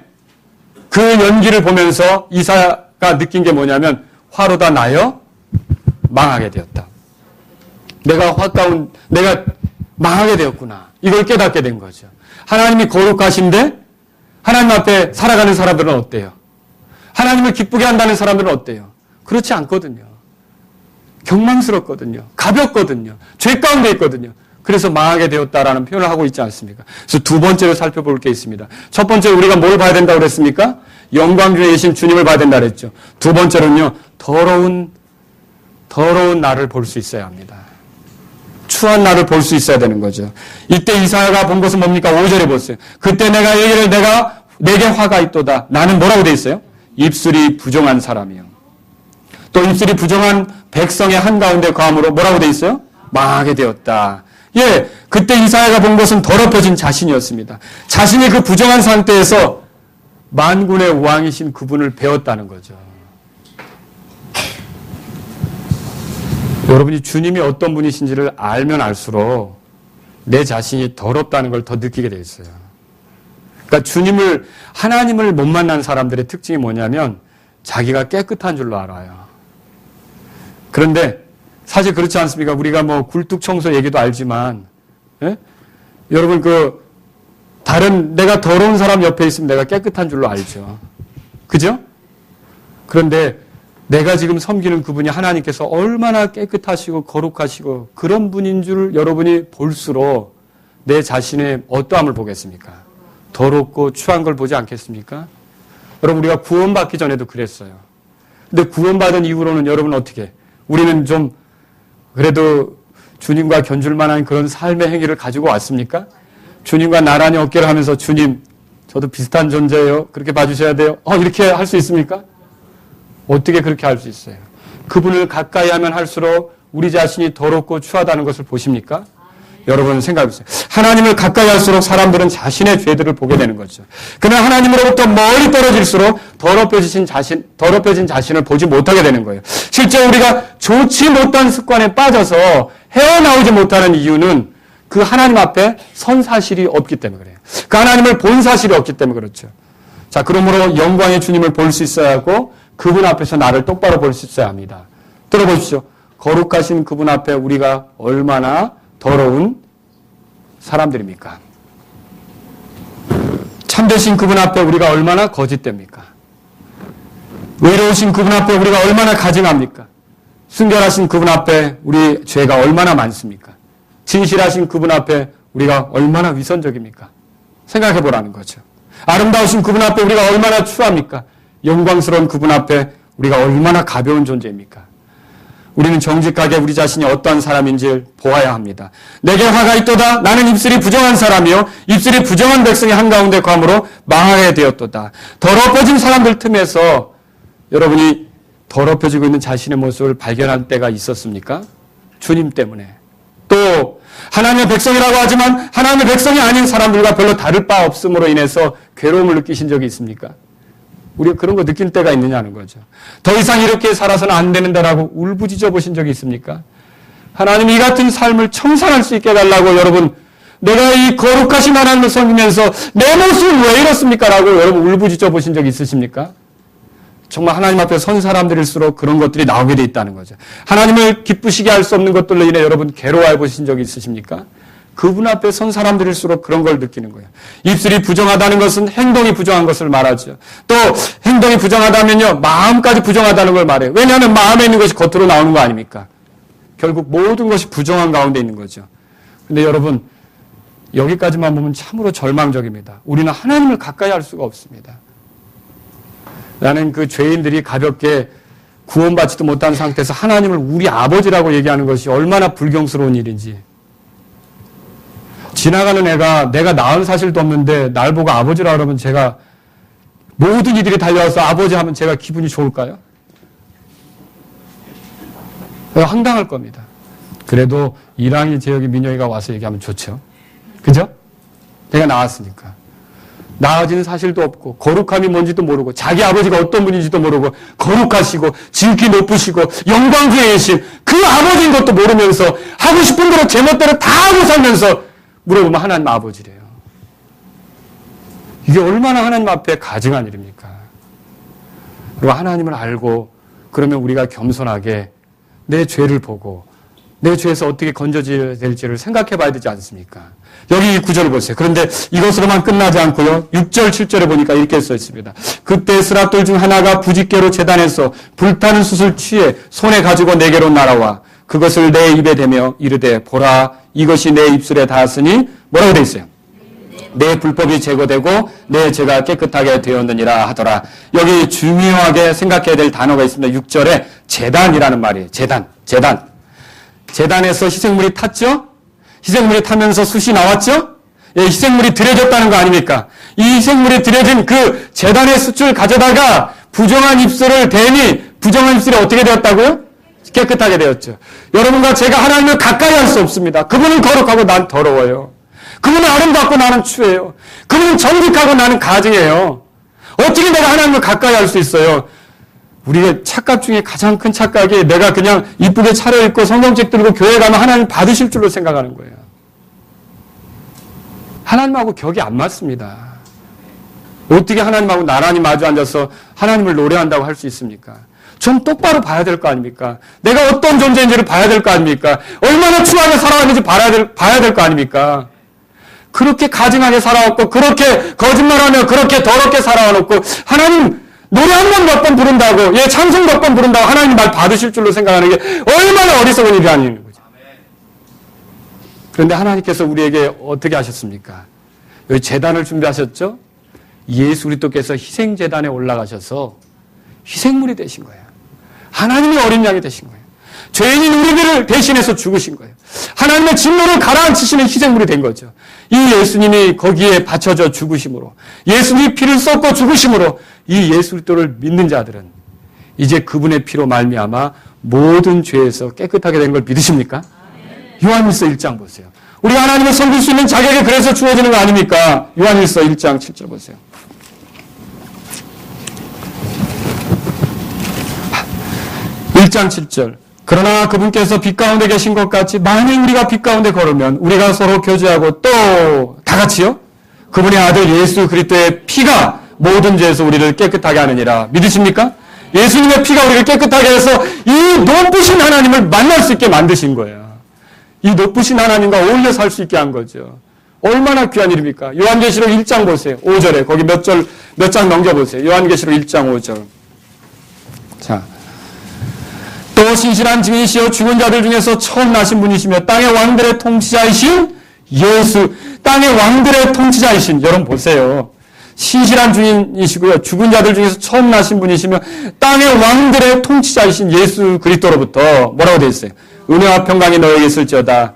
그 연기를 보면서 이사야가 느낀 게 뭐냐면 화로다 나여 망하게 되었다. 내가 망하게 되었구나. 이걸 깨닫게 된 거죠. 하나님이 거룩하신데 하나님 앞에 살아가는 사람들은 어때요? 하나님을 기쁘게 한다는 사람들은 어때요? 그렇지 않거든요. 경망스럽거든요. 가볍거든요. 죄 가운데 있거든요. 그래서 망하게 되었다라는 표현을 하고 있지 않습니까? 그래서 두 번째로 살펴볼 게 있습니다. 첫 번째로 우리가 뭘 봐야 된다고 그랬습니까? 영광 중에 계신 주님을 봐야 된다 그랬죠. 두 번째로는요, 더러운 나를 볼 수 있어야 합니다. 추한 나를 볼 수 있어야 되는 거죠. 이때 이사야가 본 것은 뭡니까? 5절에 보세요. 그때 내가 얘기를 내게 화가 있도다. 나는 뭐라고 돼 있어요? 입술이 부정한 사람이요. 또 입술이 부정한 백성의 한가운데 거함으로 뭐라고 돼 있어요? 망하게 되었다. 예, 그때 이사야가 본 것은 더럽혀진 자신이었습니다. 자신이 그 부정한 상태에서 만군의 왕이신 그분을 배웠다는 거죠. 여러분이 주님이 어떤 분이신지를 알면 알수록 내 자신이 더럽다는 걸 더 느끼게 돼 있어요. 그러니까 하나님을 못 만난 사람들의 특징이 뭐냐면 자기가 깨끗한 줄로 알아요. 그런데 사실 그렇지 않습니까? 우리가 뭐 굴뚝 청소 얘기도 알지만, 예? 여러분 내가 더러운 사람 옆에 있으면 내가 깨끗한 줄로 알죠. 그죠? 그런데 내가 지금 섬기는 그분이 하나님께서 얼마나 깨끗하시고 거룩하시고 그런 분인 줄 여러분이 볼수록 내 자신의 어떠함을 보겠습니까? 더럽고 추한 걸 보지 않겠습니까? 여러분 우리가 구원받기 전에도 그랬어요. 근데 구원받은 이후로는 여러분 어떻게? 우리는 좀 그래도 주님과 견줄 만한 그런 삶의 행위를 가지고 왔습니까? 주님과 나란히 어깨를 하면서 주님, 저도 비슷한 존재예요. 그렇게 봐주셔야 돼요. 이렇게 할 수 있습니까? 어떻게 그렇게 할 수 있어요? 그분을 가까이 하면 할수록 우리 자신이 더럽고 추하다는 것을 보십니까? 여러분 생각해보세요. 하나님을 가까이 할수록 사람들은 자신의 죄들을 보게 되는 거죠. 그러나 하나님으로부터 멀리 떨어질수록 더럽혀진 자신을 보지 못하게 되는 거예요. 실제 우리가 좋지 못한 습관에 빠져서 헤어나오지 못하는 이유는 그 하나님 앞에 선 사실이 없기 때문에 그래요. 그 하나님을 본 사실이 없기 때문에 그렇죠. 자, 그러므로 영광의 주님을 볼 수 있어야 하고 그분 앞에서 나를 똑바로 볼 수 있어야 합니다. 들어보십시오. 거룩하신 그분 앞에 우리가 얼마나 더러운 사람들입니까? 참되신 그분 앞에 우리가 얼마나 거짓됩니까? 의로우신 그분 앞에 우리가 얼마나 가증합니까? 순결하신 그분 앞에 우리 죄가 얼마나 많습니까? 진실하신 그분 앞에 우리가 얼마나 위선적입니까? 생각해 보라는 거죠. 아름다우신 그분 앞에 우리가 얼마나 추합니까? 영광스러운 그분 앞에 우리가 얼마나 가벼운 존재입니까? 우리는 정직하게 우리 자신이 어떠한 사람인지 보아야 합니다. 내게 화가 있도다. 나는 입술이 부정한 사람이요 입술이 부정한 백성이 한가운데 거함으로 망하게 되었도다. 더럽혀진 사람들 틈에서 여러분이 더럽혀지고 있는 자신의 모습을 발견할 때가 있었습니까? 주님 때문에. 또 하나님의 백성이라고 하지만 하나님의 백성이 아닌 사람들과 별로 다를 바 없음으로 인해서 괴로움을 느끼신 적이 있습니까? 우리가 그런 거 느낄 때가 있느냐는 거죠. 더 이상 이렇게 살아서는 안 되는다라고 울부짖어 보신 적이 있습니까? 하나님 이 같은 삶을 청산할 수 있게 해달라고 여러분 내가 이 거룩하신 하나님을 섬기면서 내 모습은 왜 이렇습니까? 라고 여러분 울부짖어 보신 적이 있으십니까? 정말 하나님 앞에 선 사람들일수록 그런 것들이 나오게 돼 있다는 거죠. 하나님을 기쁘시게 할 수 없는 것들로 인해 여러분 괴로워해 보신 적이 있으십니까? 그분 앞에 선 사람들일수록 그런 걸 느끼는 거예요. 입술이 부정하다는 것은 행동이 부정한 것을 말하죠. 또 행동이 부정하다면요. 마음까지 부정하다는 걸 말해요. 왜냐하면 마음에 있는 것이 겉으로 나오는 거 아닙니까? 결국 모든 것이 부정한 가운데 있는 거죠. 근데 여러분 여기까지만 보면 참으로 절망적입니다. 우리는 하나님을 가까이 할 수가 없습니다. 나는 그 죄인들이 가볍게 구원받지도 못한 상태에서 하나님을 우리 아버지라고 얘기하는 것이 얼마나 불경스러운 일인지. 지나가는 애가 내가 낳은 사실도 없는데 날 보고 아버지라 그러면 제가 모든 이들이 달려와서 아버지 하면 제가 기분이 좋을까요? 황당할 겁니다. 그래도 이랑이 재혁이 민영이가 와서 얘기하면 좋죠. 그죠? 내가 나왔으니까. 나아지는 사실도 없고 거룩함이 뭔지도 모르고 자기 아버지가 어떤 분인지도 모르고 거룩하시고 지극히 높으시고 영광주에 계신 그 아버지인 것도 모르면서 하고 싶은 대로 제멋대로 다 하고 살면서 물어보면 하나님 아버지래요. 이게 얼마나 하나님 앞에 가증한 일입니까? 그리고 하나님을 알고 그러면 우리가 겸손하게 내 죄를 보고 내 죄에서 어떻게 건져져야 될지를 생각해 봐야 되지 않습니까? 여기 이 구절을 보세요. 그런데 이것으로만 끝나지 않고요. 6절, 7절에 보니까 이렇게 써 있습니다. 그때 스랍들 중 하나가 부짓개로 제단에서 불타는 숯을 취해 손에 가지고 내게로 날아와 그것을 내 입에 대며 이르되 보라 이것이 내 입술에 닿았으니 뭐라고 돼 있어요? 내 불법이 제거되고 내 죄가 깨끗하게 되었느니라 하더라. 여기 중요하게 생각해야 될 단어가 있습니다. 6절에 제단이라는 말이에요. 제단에서 희생물이 탔죠? 희생물이 타면서 숯이 나왔죠? 예, 희생물이 드려졌다는 거 아닙니까? 이 희생물이 드려진 그 제단의 숯을 가져다가 부정한 입술을 대니 부정한 입술이 어떻게 되었다고요? 깨끗하게 되었죠. 여러분과 제가 하나님을 가까이 할 수 없습니다. 그분은 거룩하고 난 더러워요. 그분은 아름답고 나는 추해요. 그분은 정직하고 나는 가증해요. 어떻게 내가 하나님을 가까이 할 수 있어요? 우리의 착각 중에 가장 큰 착각이 내가 그냥 이쁘게 차려입고 성경책 들고 교회 가면 하나님 받으실 줄로 생각하는 거예요. 하나님하고 격이 안 맞습니다. 어떻게 하나님하고 나란히 마주 앉아서 하나님을 노래한다고 할 수 있습니까? 좀 똑바로 봐야 될 거 아닙니까? 내가 어떤 존재인지를 봐야 될 거 아닙니까? 얼마나 추하게 살아왔는지 봐야 될 거 아닙니까? 그렇게 가증하게 살아왔고 그렇게 거짓말하며 그렇게 더럽게 살아와놓고 하나님 노래 한 번 몇 번 부른다고 찬송 몇 번 부른다고 하나님 말 받으실 줄로 생각하는 게 얼마나 어리석은 일이 아닌 거죠. 그런데 하나님께서 우리에게 어떻게 하셨습니까? 여기 제단을 준비하셨죠? 예수 그리스도께서 희생제단에 올라가셔서 희생물이 되신 거예요. 하나님의 어린 양이 되신 거예요. 죄인인 우리들을 대신해서 죽으신 거예요. 하나님의 진노를 가라앉히시는 희생물이 된 거죠. 이 예수님이 거기에 바쳐져 죽으심으로 예수님이 피를 쏟고 죽으심으로 이 예수 그리스도를 믿는 자들은 이제 그분의 피로 말미암아 모든 죄에서 깨끗하게 된 걸 믿으십니까? 요한일서 1장 보세요. 우리가 하나님을 섬길 수 있는 자격이 그래서 주어지는 거 아닙니까? 요한일서 1장 7절 보세요. 1장 7절. 그러나 그분께서 빛 가운데 계신 것 같이 만일 우리가 빛 가운데 걸으면 우리가 서로 교제하고 또 다 같이요? 그분의 아들 예수 그리스도의 피가 모든 죄에서 우리를 깨끗하게 하느니라. 믿으십니까? 예수님의 피가 우리를 깨끗하게 해서 이 높으신 하나님을 만날 수 있게 만드신 거예요. 이 높으신 하나님과 어울려 살 수 있게 한 거죠. 얼마나 귀한 일입니까? 요한계시록 1장 보세요. 5절에 거기 몇 장 넘겨보세요. 요한계시록 1장 5절. 자, 또 신실한 증인이시여 죽은 자들 중에서 처음 나신 분이시며 땅의 왕들의 통치자이신 예수, 땅의 왕들의 통치자이신, 여러분 보세요. 신실한 주인이시고요. 죽은 자들 중에서 처음 나신 분이시며 땅의 왕들의 통치자이신 예수 그리스도로부터 뭐라고 되어 있어요? 은혜와 평강이 너에게 있을지어다.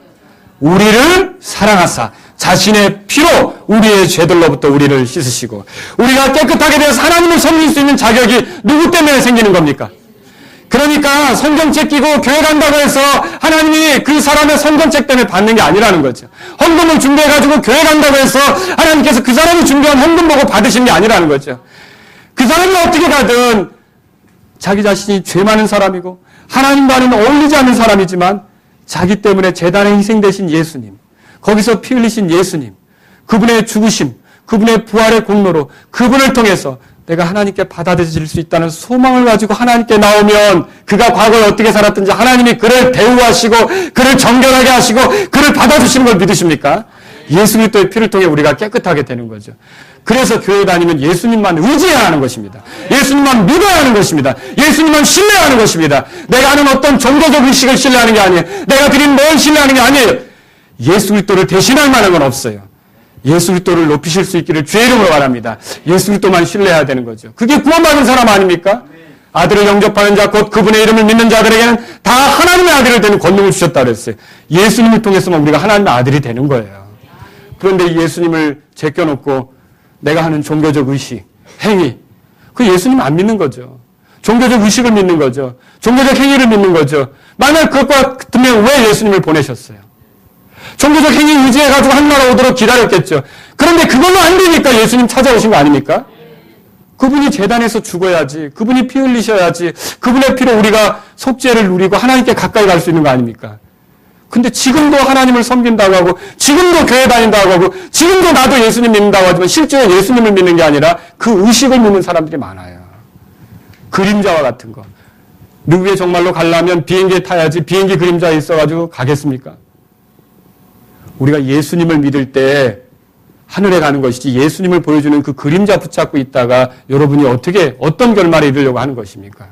우리를 사랑하사 자신의 피로 우리의 죄들로부터 우리를 씻으시고, 우리가 깨끗하게 되어서 하나님을 섬길 수 있는 자격이 누구 때문에 생기는 겁니까? 그러니까 성경책 끼고 교회 간다고 해서 하나님이 그 사람의 성경책 때문에 받는 게 아니라는 거죠. 헌금을 준비해가지고 교회 간다고 해서 하나님께서 그 사람이 준비한 헌금 보고 받으신 게 아니라는 거죠. 그 사람이 어떻게 가든 자기 자신이 죄 많은 사람이고 하나님과는 어울리지 않는 사람이지만 자기 때문에 제단에 희생되신 예수님, 거기서 피 흘리신 예수님, 그분의 죽으심, 그분의 부활의 공로로 그분을 통해서 내가 하나님께 받아들일 수 있다는 소망을 가지고 하나님께 나오면 그가 과거에 어떻게 살았든지 하나님이 그를 대우하시고 그를 정결하게 하시고 그를 받아주시는 걸 믿으십니까? 예수 그리스도의 피를 통해 우리가 깨끗하게 되는 거죠. 그래서 교회 다니면 예수님만 의지해야 하는 것입니다. 예수님만 믿어야 하는 것입니다. 예수님만 신뢰해야 하는 것입니다. 내가 하는 어떤 종교적 의식을 신뢰하는 게 아니에요. 내가 드린 뭘 신뢰하는 게 아니에요. 예수 그리스도를 대신할 만한 건 없어요. 예수 그리스도를 높이실 수 있기를 주의 이름으로 바랍니다. 예수 그리스도만 신뢰해야 되는 거죠. 그게 구원받은 사람 아닙니까? 아들을 영접하는 자 곧 그분의 이름을 믿는 자들에게는 다 하나님의 아들을 되는 권능을 주셨다 그랬어요. 예수님을 통해서만 우리가 하나님의 아들이 되는 거예요. 그런데 예수님을 제껴놓고 내가 하는 종교적 의식, 행위, 그 예수님 안 믿는 거죠. 종교적 의식을 믿는 거죠. 종교적 행위를 믿는 거죠. 만약 그것과 같으면 왜 예수님을 보내셨어요? 종교적 행위 의지해가지고 하나님 오도록 기다렸겠죠. 그런데 그걸로 안 되니까 예수님 찾아오신 거 아닙니까? 그분이 제단에서 죽어야지, 그분이 피 흘리셔야지, 그분의 피로 우리가 속죄를 누리고 하나님께 가까이 갈 수 있는 거 아닙니까? 근데 지금도 하나님을 섬긴다고 하고, 지금도 교회 다닌다고 하고, 지금도 나도 예수님 믿는다고 하지만 실제로 예수님을 믿는 게 아니라 그 의식을 믿는 사람들이 많아요. 그림자와 같은 거. 미국에 정말로 가려면 비행기에 타야지 비행기 그림자에 있어가지고 가겠습니까? 우리가 예수님을 믿을 때 하늘에 가는 것이지 예수님을 보여주는 그 그림자 붙잡고 있다가 여러분이 어떤 결말에 이르려고 하는 것입니까?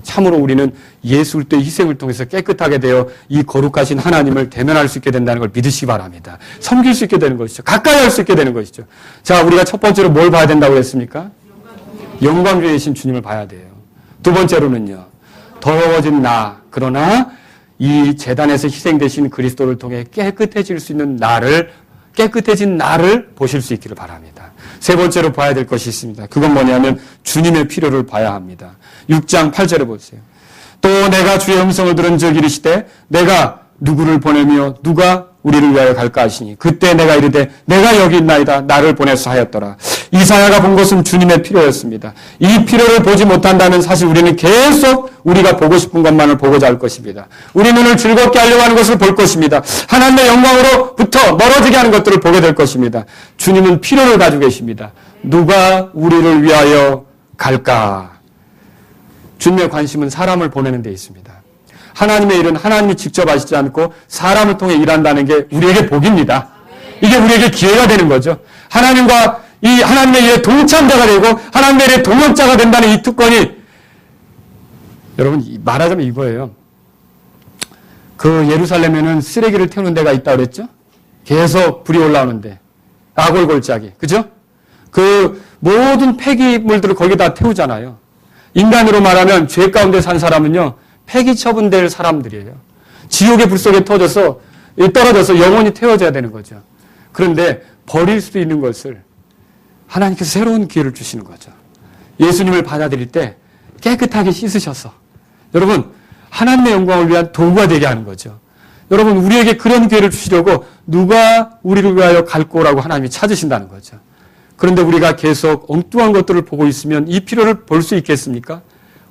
참으로 우리는 예수 그리스도의 희생을 통해서 깨끗하게 되어 이 거룩하신 하나님을 대면할 수 있게 된다는 걸 믿으시기 바랍니다. 섬길 수 있게 되는 것이죠. 가까이 할 수 있게 되는 것이죠. 자, 우리가 첫 번째로 뭘 봐야 된다고 했습니까? 영광주이신 주님을 봐야 돼요. 두 번째로는요. 더러워진 나, 그러나 이 제단에서 희생되신 그리스도를 통해 깨끗해질 수 있는 깨끗해진 나를 보실 수 있기를 바랍니다. 세 번째로 봐야 될 것이 있습니다. 그건 뭐냐면 주님의 필요를 봐야 합니다. 6장 8절에 보세요. 또 내가 주의 음성을 들은 적 이르시되 내가 누구를 보내며 누가 우리를 위하여 갈까 하시니 그때 내가 이르되 내가 여기 있나이다 나를 보내서 하였더라. 이사야가 본 것은 주님의 필요였습니다. 이 필요를 보지 못한다면 사실 우리는 계속 우리가 보고 싶은 것만을 보고자 할 것입니다. 우리 눈을 즐겁게 하려고 하는 것을 볼 것입니다. 하나님의 영광으로부터 멀어지게 하는 것들을 보게 될 것입니다. 주님은 필요를 가지고 계십니다. 누가 우리를 위하여 갈까? 주님의 관심은 사람을 보내는 데 있습니다. 하나님의 일은 하나님이 직접 하시지 않고 사람을 통해 일한다는 게 우리에게 복입니다. 이게 우리에게 기회가 되는 거죠. 하나님과 이 하나님의 일에 동참자가 되고 하나님의 일에 동역자가 된다는 이 특권이 여러분 말하자면 이거예요. 그 예루살렘에는 쓰레기를 태우는 데가 있다고 그랬죠? 계속 불이 올라오는데 아골골짜기, 그죠? 그 모든 폐기물들을 거기다 태우잖아요. 인간으로 말하면 죄 가운데 산 사람은요 폐기 처분될 사람들이에요. 지옥의 불 속에 떨어져서 영원히 태워져야 되는 거죠. 그런데 버릴 수도 있는 것을 하나님께서 새로운 기회를 주시는 거죠. 예수님을 받아들일 때 깨끗하게 씻으셔서 여러분 하나님의 영광을 위한 도구가 되게 하는 거죠. 여러분 우리에게 그런 기회를 주시려고 누가 우리를 위하여 갈 거라고 하나님이 찾으신다는 거죠. 그런데 우리가 계속 엉뚱한 것들을 보고 있으면 이 필요를 볼 수 있겠습니까?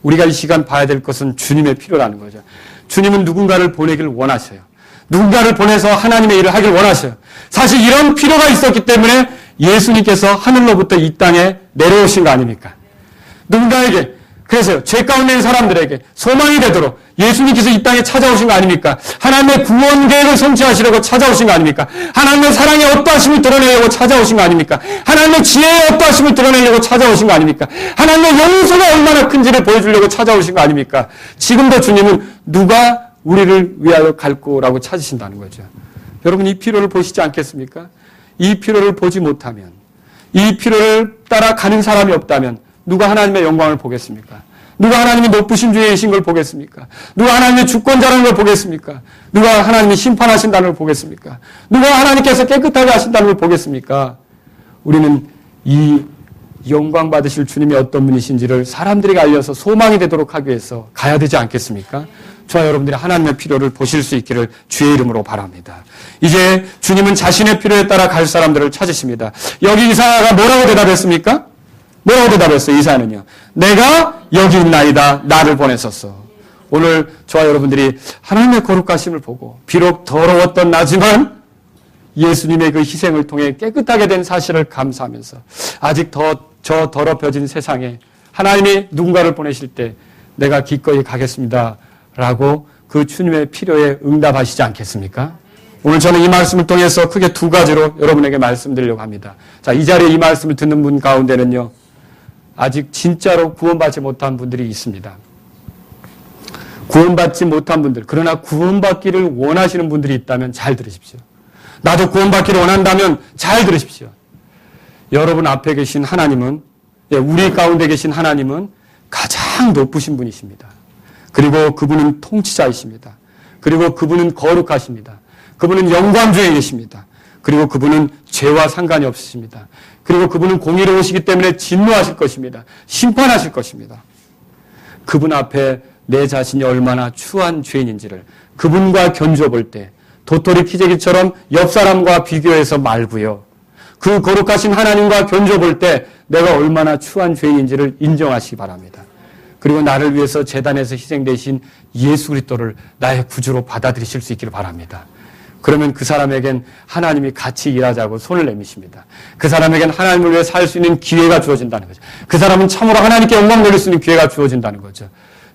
우리가 이 시간 봐야 될 것은 주님의 필요라는 거죠. 주님은 누군가를 보내기를 원하셔요. 누군가를 보내서 하나님의 일을 하길 원하셔요. 사실 이런 필요가 있었기 때문에 예수님께서 하늘로부터 이 땅에 내려오신 거 아닙니까? 누군가에게, 그래서 죄 가운데 있는 사람들에게 소망이 되도록 예수님께서 이 땅에 찾아오신 거 아닙니까? 하나님의 구원 계획을 성취하시려고 찾아오신 거 아닙니까? 하나님의 사랑의 어떠하심을 드러내려고 찾아오신 거 아닙니까? 하나님의 지혜의 어떠하심을 드러내려고 찾아오신 거 아닙니까? 하나님의 용서가 얼마나 큰지를 보여주려고 찾아오신 거 아닙니까? 지금도 주님은 누가 우리를 위하여 갈 거라고 찾으신다는 거죠. 여러분, 이 필요를 보시지 않겠습니까? 이 필요를 보지 못하면, 이 필요를 따라가는 사람이 없다면 누가 하나님의 영광을 보겠습니까? 누가 하나님의 높으신 주이신 걸 보겠습니까? 누가 하나님의 주권자라는 걸 보겠습니까? 누가 하나님이 심판하신다는 걸 보겠습니까? 누가 하나님께서 깨끗하게 하신다는 걸 보겠습니까? 우리는 이 영광 받으실 주님이 어떤 분이신지를 사람들에게 알려서 소망이 되도록 하기 위해서 가야 되지 않겠습니까? 저와 여러분들이 하나님의 필요를 보실 수 있기를 주의 이름으로 바랍니다. 이제 주님은 자신의 필요에 따라 갈 사람들을 찾으십니다. 여기 이사야가 뭐라고 대답했습니까? 뭐라고 대답했어요? 이사야는요. 내가 여기 있나이다. 나를 보내셨어. 오늘 저와 여러분들이 하나님의 거룩하심을 보고 비록 더러웠던 나지만 예수님의 그 희생을 통해 깨끗하게 된 사실을 감사하면서 아직 저 더럽혀진 세상에 하나님이 누군가를 보내실 때 내가 기꺼이 가겠습니다. 라고 그 주님의 필요에 응답하시지 않겠습니까? 오늘 저는 이 말씀을 통해서 크게 두 가지로 여러분에게 말씀드리려고 합니다. 자, 이 자리에 이 말씀을 듣는 분 가운데는요. 아직 진짜로 구원받지 못한 분들이 있습니다. 구원받지 못한 분들, 그러나 구원받기를 원하시는 분들이 있다면 잘 들으십시오. 나도 구원받기를 원한다면 잘 들으십시오. 여러분 앞에 계신 하나님은, 우리 가운데 계신 하나님은 가장 높으신 분이십니다. 그리고 그분은 통치자이십니다. 그리고 그분은 거룩하십니다. 그분은 영광주에 계십니다. 그리고 그분은 죄와 상관이 없으십니다. 그리고 그분은 공의로우시기 때문에 진노하실 것입니다. 심판하실 것입니다. 그분 앞에 내 자신이 얼마나 추한 죄인인지를 그분과 견주어 볼 때 도토리 키재기처럼 옆 사람과 비교해서 말고요. 그 거룩하신 하나님과 견주어 볼 때 내가 얼마나 추한 죄인인지를 인정하시기 바랍니다. 그리고 나를 위해서 제단에서 희생되신 예수 그리스도를 나의 구주로 받아들이실 수 있기를 바랍니다. 그러면 그 사람에겐 하나님이 같이 일하자고 손을 내미십니다. 그 사람에겐 하나님을 위해 살 수 있는 기회가 주어진다는 거죠. 그 사람은 참으로 하나님께 영광 돌릴 수 있는 기회가 주어진다는 거죠.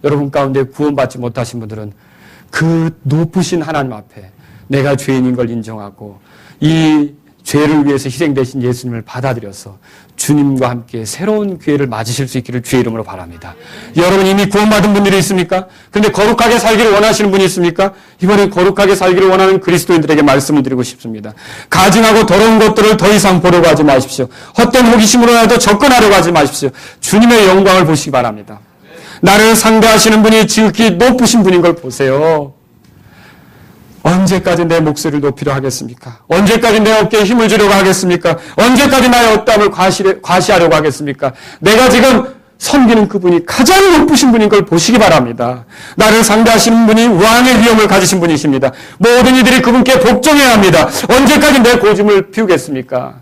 여러분 가운데 구원받지 못하신 분들은 그 높으신 하나님 앞에 내가 죄인인 걸 인정하고 이 죄를 위해서 희생되신 예수님을 받아들여서 주님과 함께 새로운 기회를 맞으실 수 있기를 주의 이름으로 바랍니다. 여러분 이미 구원받은 분들이 있습니까? 그런데 거룩하게 살기를 원하시는 분이 있습니까? 이번엔 거룩하게 살기를 원하는 그리스도인들에게 말씀을 드리고 싶습니다. 가증하고 더러운 것들을 더 이상 보려고 하지 마십시오. 헛된 호기심으로라도 접근하려고 하지 마십시오. 주님의 영광을 보시기 바랍니다. 나를 상대하시는 분이 지극히 높으신 분인 걸 보세요. 언제까지 내 목소리를 높이려 하겠습니까? 언제까지 내 어깨에 힘을 주려고 하겠습니까? 언제까지 나의 어담을 과시하려고 하겠습니까? 내가 지금 섬기는 그분이 가장 높으신 분인 걸 보시기 바랍니다. 나를 상대하시는 분이 왕의 위엄을 가지신 분이십니다. 모든 이들이 그분께 복종해야 합니다. 언제까지 내 고집을 피우겠습니까?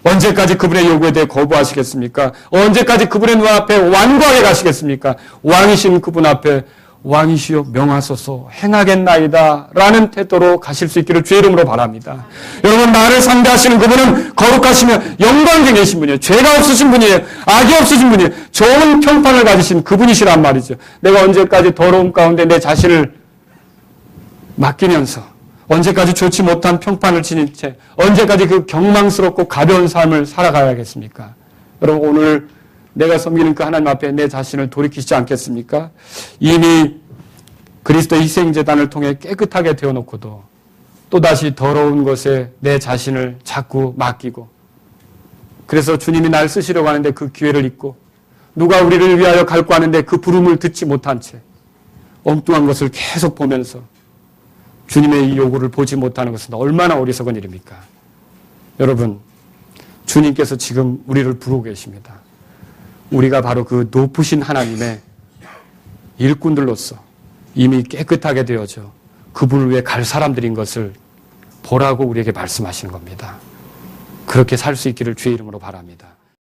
언제까지 그분의 요구에 대해 거부하시겠습니까? 언제까지 그분의 눈 앞에 완고하게 가시겠습니까? 왕이신 그분 앞에 왕이시여 명하소서 행하겠나이다 라는 태도로 가실 수 있기를 주의 이름으로 바랍니다. 여러분 나를 상대하시는 그분은 거룩하시며 영광쟁이신 분이에요. 죄가 없으신 분이에요. 악이 없으신 분이에요. 좋은 평판을 가지신 그분이시란 말이죠. 내가 언제까지 더러움 가운데 내 자신을 맡기면서 언제까지 좋지 못한 평판을 지닌 채 언제까지 그 경망스럽고 가벼운 삶을 살아가야겠습니까? 여러분 오늘 내가 섬기는 그 하나님 앞에 내 자신을 돌이키지 않겠습니까? 이미 그리스도의 희생제단을 통해 깨끗하게 되어놓고도 또다시 더러운 것에 내 자신을 자꾸 맡기고 그래서 주님이 날 쓰시려고 하는데 그 기회를 잊고 누가 우리를 위하여 갈고 하는데 그 부름을 듣지 못한 채 엉뚱한 것을 계속 보면서 주님의 이 요구를 보지 못하는 것은 얼마나 어리석은 일입니까? 여러분 주님께서 지금 우리를 부르고 계십니다. 우리가 바로 그 높으신 하나님의 일꾼들로서 이미 깨끗하게 되어져 그분을 위해 갈 사람들인 것을 보라고 우리에게 말씀하시는 겁니다. 그렇게 살 수 있기를 주의 이름으로 바랍니다.